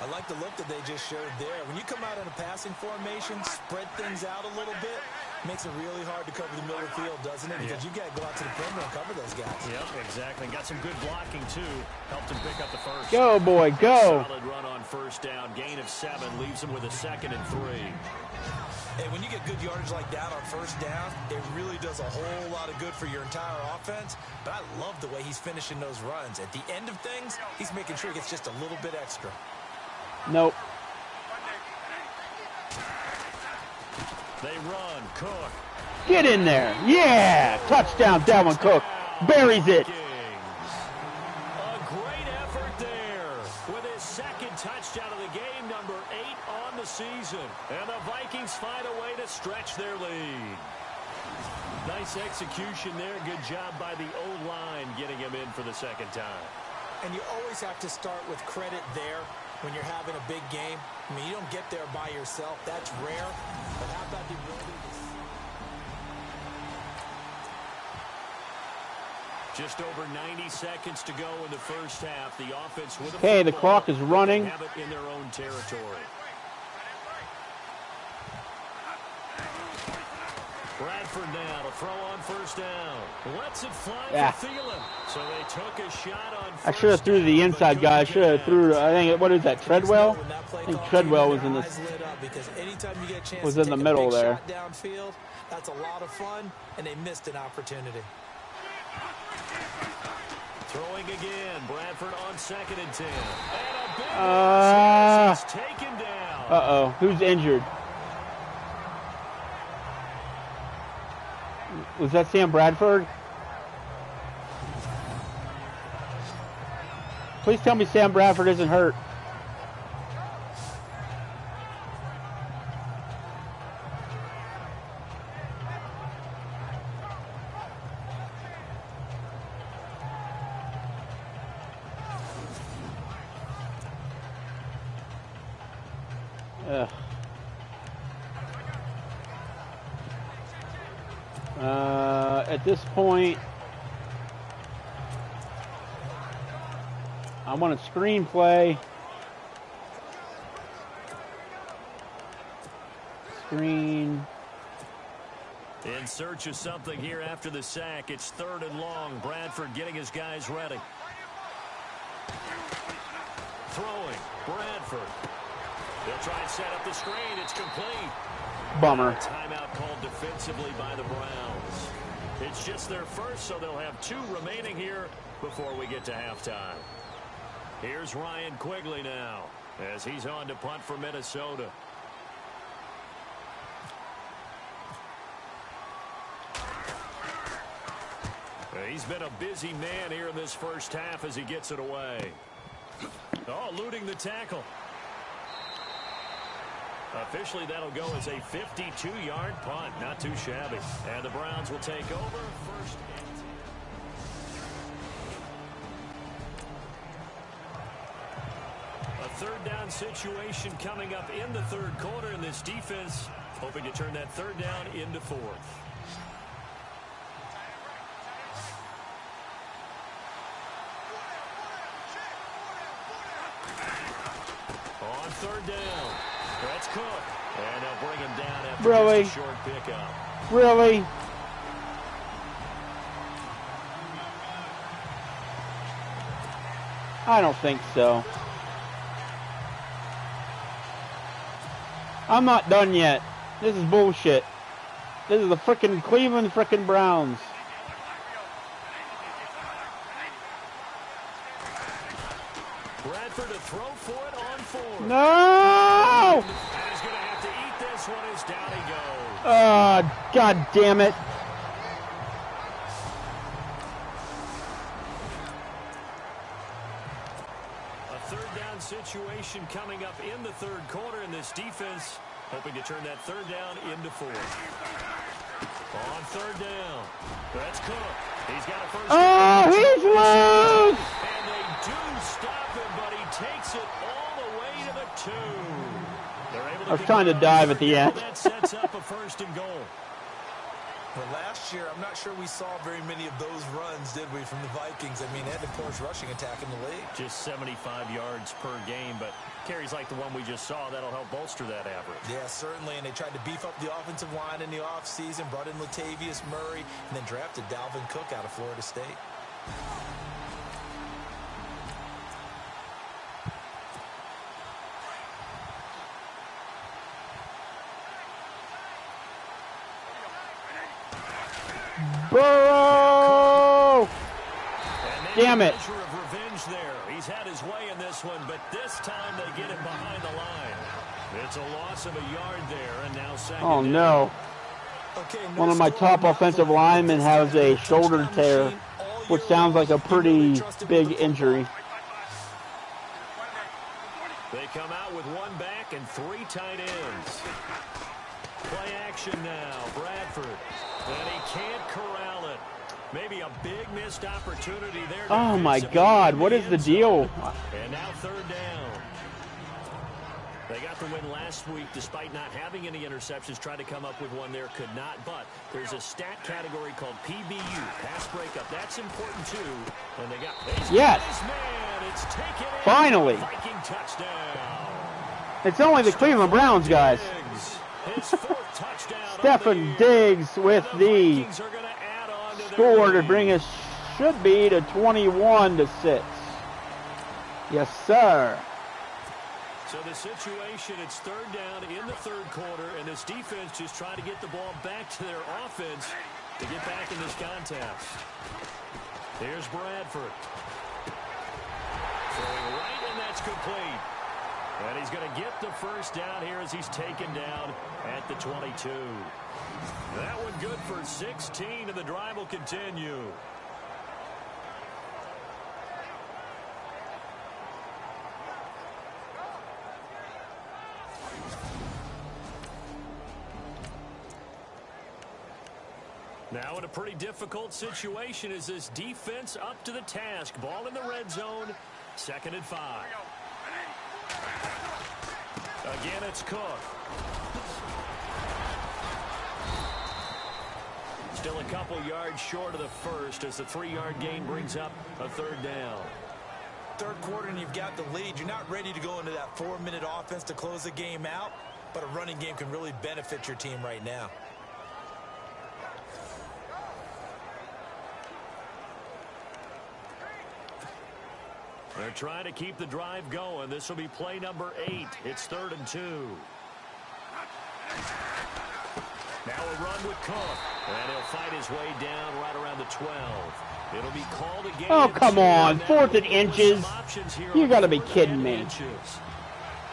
I like the look that they just showed there. When you come out in a passing formation, spread things out a little bit, makes it really hard to cover the middle of the field, doesn't it? Because you got to go out to the perimeter and cover those guys. Yep, exactly. Got some good blocking, too. Helped him pick up the first. Go, boy, go. Solid run on first down. Gain of 7 leaves him with a 2nd and 3. Hey, when you get good yardage like that on first down, it really does a whole lot of good for your entire offense. But I love the way he's finishing those runs. At the end of things, he's making sure he gets just a little bit extra. Nope. They run. Cook. Get in there. Yeah. Touchdown, Delvin Cook. Buries it. A great effort there with his 2nd touchdown of the game, number 8 on the season. And the Vikings find a way to stretch their lead. Nice execution there. Good job by the O-line getting him in for the 2nd time. And you always have to start with credit there when you're having a big game. I mean, you don't get there by yourself. That's rare. But how about the ability to... Just over 90 seconds to go in the first half. The offense with a Okay, the clock is running. have it in their own territory. Bradford now to throw on first down. Lets it fly for Thielen. So they took a shot on first I should have threw to the inside guy. I should have threw, I think, what is that, Treadwell? I think Treadwell was in this. Was in the middle there. Downfield, that's a lot of fun, and they missed an opportunity. Throwing again. Bradford on 2nd and 10. And a big he's taken down. Uh-oh. Who's injured? Was that Sam Bradford? Please tell me Sam Bradford isn't hurt. At this point, I want a screenplay. Screen In search of something here after the sack. It's 3rd and long. Bradford getting his guys ready. Throwing. Bradford. They'll try and set up the screen. It's complete. Bummer. Timeout called defensively by the Browns. It's just their first, so they'll have 2 remaining here before we get to halftime. Here's Ryan Quigley now as he's on to punt for Minnesota. He's been a busy man here in this first half as he gets it away. Oh, eluding the tackle. Officially, that'll go as a 52-yard punt. Not too shabby. And the Browns will take over first. A 3rd down situation coming up in the 3rd quarter, and this defense hoping to turn that 3rd down into 4th. On 3rd down. That's Cook. And they'll bring him down after just a short pickup. Really? I don't think so. I'm not done yet. This is bullshit. This is the frickin' Cleveland frickin' Browns. Bradford to throw for it on 4. No! And he's going to have to eat this one as down he goes. God damn it. A 3rd down situation coming up in the 3rd quarter, and this defense hoping to turn that 3rd down into 4th. On 3rd down. That's Cook. He's got a first. Oh, he's loose! And they do stop him, but he takes it all the way to the 2. They're able to I was trying to dive at the end. That sets up a 1st and goal. Well, last year, I'm not sure we saw very many of those runs, did we, from the Vikings? I mean, they had the poorest rushing attack in the league. Just 75 yards per game, but carries like the one we just saw, that'll help bolster that average. Yeah, certainly, and they tried to beef up the offensive line in the offseason, brought in Latavius Murray, and then drafted Dalvin Cook out of Florida State. Burrow! Damn it. Measure of revenge there. He's had his way in this one, but this time they get him behind the line. It's a loss of a yard there, and now second. Oh, no. One of my top offensive linemen has a shoulder tear, which sounds like a pretty big injury. They come out with 1 back and 3 tight ends. Play action now. Bradford. And he can't corral it. Maybe a big missed opportunity there. Oh, my God. What is the deal? And now 3rd down. They got the win last week despite not having any interceptions. Tried to come up with one there, could not. But there's a stat category called PBU, pass breakup. That's important, too. And they got yes. Man, it's taken in. Finally. Viking touchdown. It's only the Cleveland Browns, guys. His 4th touchdown. Stephen Diggs with the score to bring us, should be, to 21-6. Yes, sir. So the situation, it's 3rd down in the 3rd quarter, and this defense just trying to get the ball back to their offense to get back in this contest. Here's Bradford. Throwing right, and that's complete. And he's going to get the 1st down here as he's taken down at the 22. That one good for 16, and the drive will continue. Now in a pretty difficult situation is this defense up to the task. Ball in the red zone, 2nd and 5. Again, it's Cook. Still a couple yards short of the 1st as the 3-yard gain brings up a 3rd down. 3rd quarter and you've got the lead. You're not ready to go into that 4-minute offense to close the game out, but a running game can really benefit your team right now. They're trying to keep the drive going. This will be play number 8. It's 3rd and 2. Now a run with Cook. And he'll fight his way down right around the 12. It'll be called again. Oh, come on. 4th and inches. You got to be kidding me.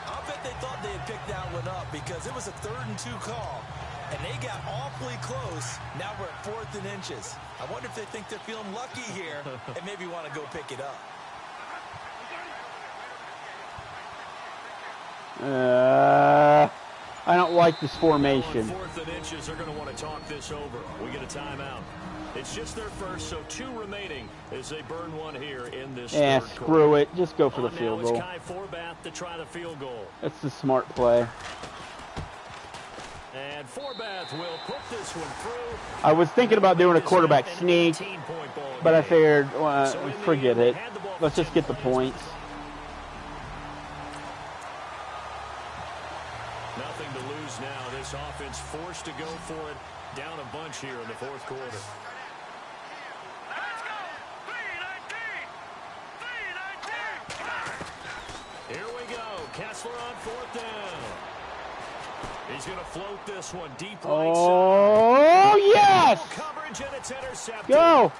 I'll bet they thought they had picked that one up because it was a 3rd and 2 call. And they got awfully close. Now we're at 4th and inches. I wonder if they think they're feeling lucky here and maybe want to go pick it up. I don't like this formation. 4th and inches, they're going to want to talk this over. We get a timeout. It's just their first, so 2 remaining as they burn one here in this third screw quarter. it. Just go for the field goal. It's Kai Forbath to try the field goal. That's the smart play. And Forbath will put this one through. I was thinking about doing a quarterback sneak, but I figured, forget it. Let's just get the points. Nothing to lose now. This offense forced to go for it. Down a bunch here in the 4th quarter. Let's go! 3-19! Here we go. Kessler on 4th down. He's going to float this one deep right side. Oh, yes! Coverage and it's intercepted. Go!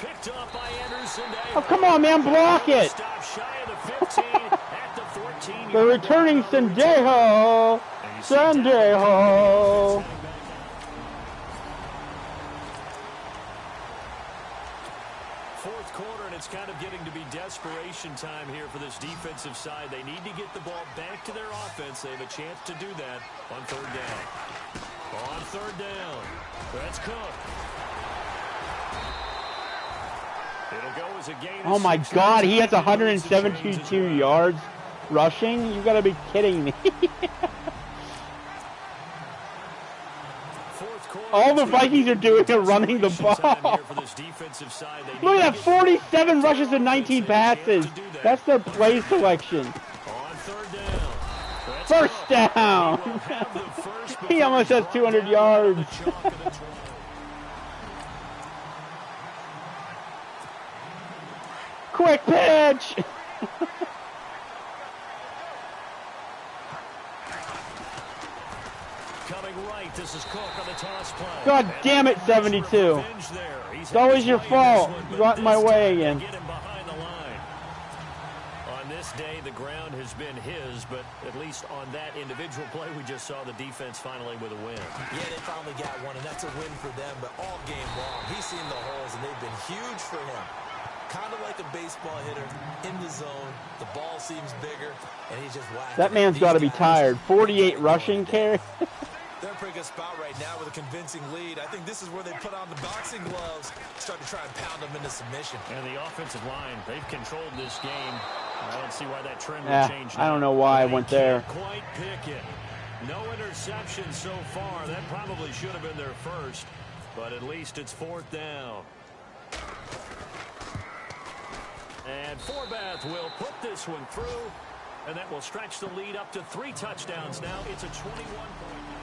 Picked up by Anderson. Oh, come on, man. Block it. Stop shy of the 15 at the 14. The returning Sendejo. Sendejo. Fourth quarter, and it's kind of getting to be desperation time here for this defensive side. They need to get the ball back to their offense. They have a chance to do that on 3rd down. On 3rd down, that's Cook. It'll go as a gain. Oh, my God. He has 172 yards rushing? You got to be kidding me. All the Vikings are doing is running the ball. Look at that, 47 rushes and 19 passes. That's their play selection. First down. He almost has 200 yards. Quick pitch. This is Cook on the toss play. God damn it, 72. It's always your fault. You got in my way again. Get him behind the line. On this day, the ground has been his, but at least on that individual play, we just saw the defense finally with a win. Yeah, they finally got one, and that's a win for them, but all game long, he's seen the holes, and they've been huge for him. Kind of like a baseball hitter in the zone. The ball seems bigger, and he's just whacking. That man's got to be tired. 48 rushing carry. They're in a pretty good spot right now with a convincing lead. I think this is where they put on the boxing gloves, start to try and pound them into submission. And the offensive line, they've controlled this game. I don't see why that trend would change now. I don't know why I went there. Quite pick it. No interception so far. That probably should have been their first, but at least it's 4th down. And Forbath will put this one through, and that will stretch the lead up to 3 touchdowns now. It's a 21-point.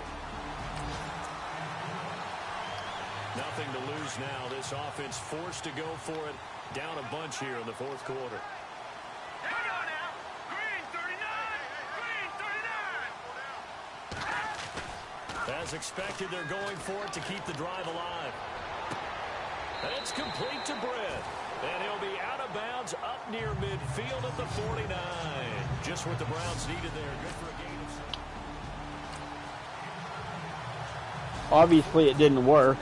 Nothing to lose now. This offense forced to go for it. Down a bunch here in the 4th quarter. Hang on now. Green 39. Green 39. As expected, they're going for it to keep the drive alive. It's complete to Britt. And he'll be out of bounds up near midfield at the 49. Just what the Browns needed there. Good for a gain of 7. Obviously, it didn't work.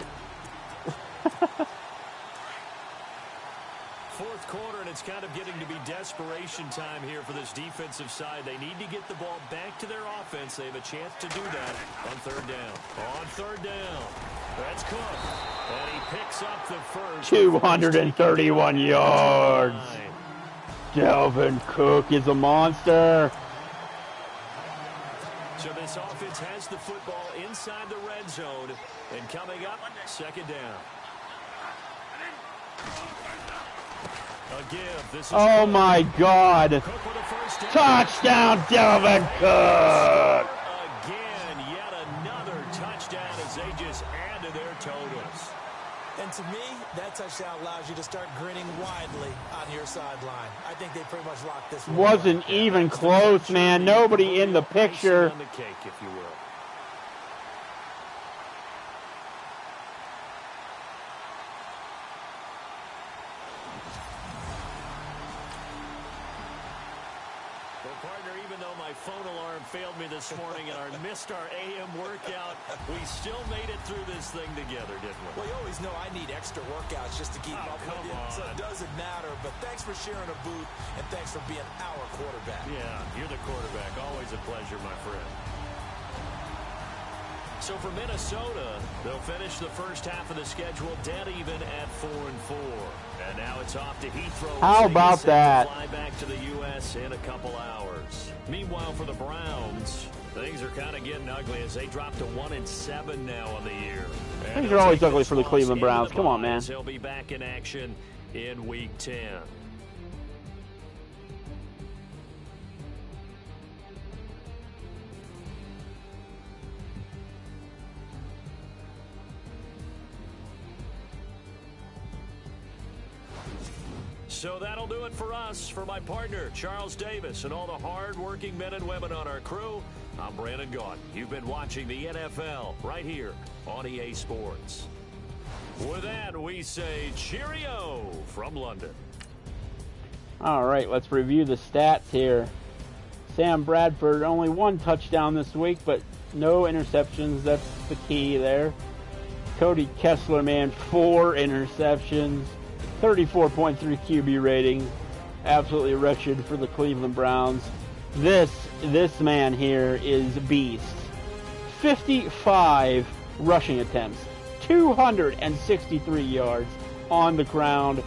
4th quarter, and it's kind of getting to be desperation time here for this defensive side. They need to get the ball back to their offense. They have a chance to do that on 3rd down. On 3rd down, that's Cook. And he picks up the first. 231 yards. Dalvin Cook is a monster. So this offense has the football inside the red zone. And coming up, 2nd down. A give. This is Oh, my God. Cook with a first down. Touchdown, Dalvin Cook. Again, yet another touchdown as they just add to their totals. And And to me, that touchdown allows you to start grinning widely on your sideline. I think they pretty much locked this one. Wasn't even close, man. Nobody in the picture. On the cake, if you will. Phone alarm failed me this morning and I missed our AM workout. We still made it through this thing together, didn't we? Well, you always know I need extra workouts just to keep up with you, so it doesn't matter. But thanks for sharing a booth, and thanks for being our quarterback. Yeah, you're the quarterback. Always a pleasure, my friend. So for Minnesota, they'll finish the first half of the schedule dead even at 4-4. And now it's off to Heathrow. How about that? Fly back to the U.S. in a couple hours. Meanwhile, for the Browns, things are kind of getting ugly as they drop to 1-7 now on the year. And things are always ugly for the Cleveland Browns. Come on, man. He'll be back in action in Week 10. So that'll do it for us. For my partner, Charles Davis, and all the hard-working men and women on our crew, I'm Brandon Gaudin. You've been watching the NFL right here on EA Sports. With that, we say cheerio from London. All right, let's review the stats here. Sam Bradford, only one touchdown this week, but no interceptions. That's the key there. Cody Kessler, man, 4 interceptions. 34.3 QB rating. Absolutely wretched for the Cleveland Browns. This man here is beast. 55 rushing attempts. 263 yards on the ground.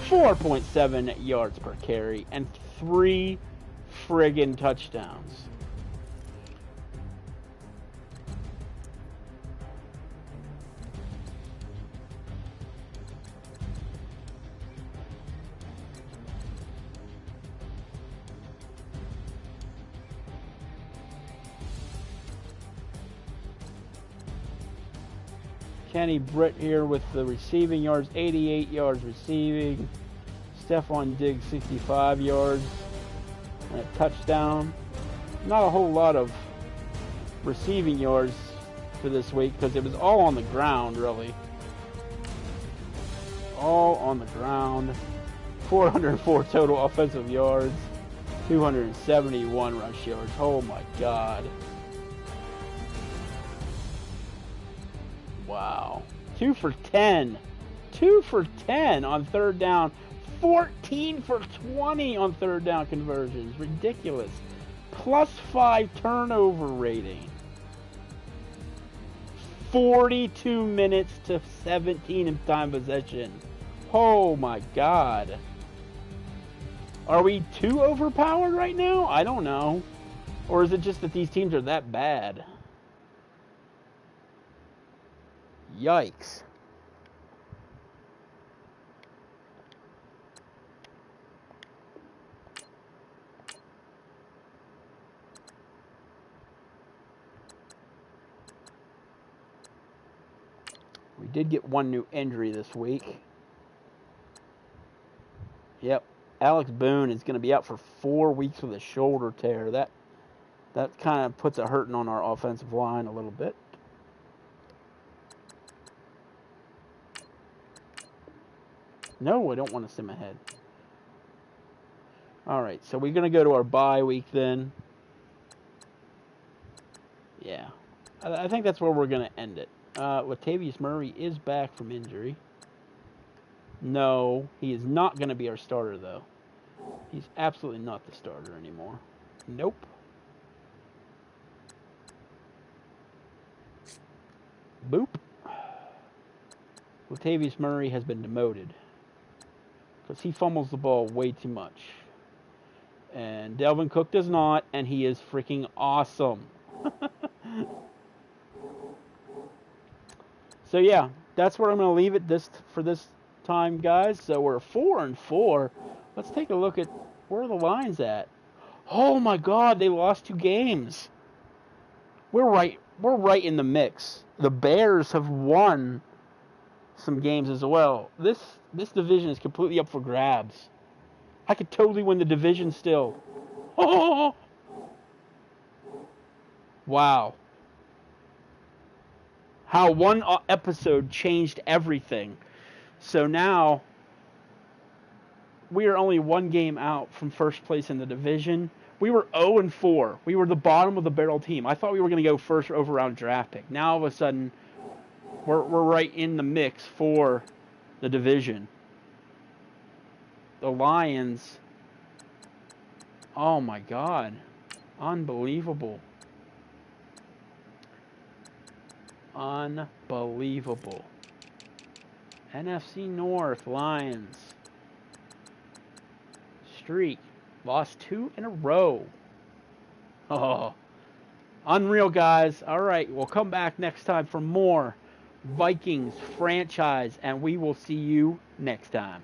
4.7 yards per carry. And 3 friggin' touchdowns. Kenny Britt here with the receiving yards, 88 yards receiving. Stephon Diggs, 65 yards and a touchdown. Not a whole lot of receiving yards for this week because it was all on the ground, really. All on the ground. 404 total offensive yards. 271 rush yards. Oh my God. Wow. 2 for 10. 2 for 10 on third down. 14 for 20 on third down conversions. Ridiculous. +5 turnover rating. 42 minutes to 17 in time possession. Oh my God. Are we too overpowered right now? I don't know. Or is it just that these teams are that bad? Yikes. We did get one new injury this week. Yep. Alex Boone is going to be out for 4 weeks with a shoulder tear. That kind of puts a hurting on our offensive line a little bit. No, I don't want to sim ahead. All right, so we're going to go to our bye week then. Yeah, I think that's where we're going to end it. Latavius Murray is back from injury. No, he is not going to be our starter, though. He's absolutely not the starter anymore. Nope. Boop. Latavius Murray has been demoted because he fumbles the ball way too much. And Delvin Cook does not, and he is freaking awesome. So yeah, that's where I'm going to leave it for this time, guys. So we're 4-4. Let's take a look at where the line's at. Oh my God, they lost 2 games. We're right in the mix. The Bears have won some games as well. This division is completely up for grabs. I could totally win the division still. Oh! Wow. How one episode changed everything. So now we are only one game out from first place in the division. We were 0-4. We were the bottom of the barrel team. I thought we were going to go first overround draft pick. Now all of a sudden, we're right in the mix for the division. The Lions. Oh my God. Unbelievable. Unbelievable. NFC North, Lions. Streak. Lost 2 in a row. Oh. Unreal, guys. All right, we'll come back next time for more Vikings franchise, and we will see you next time.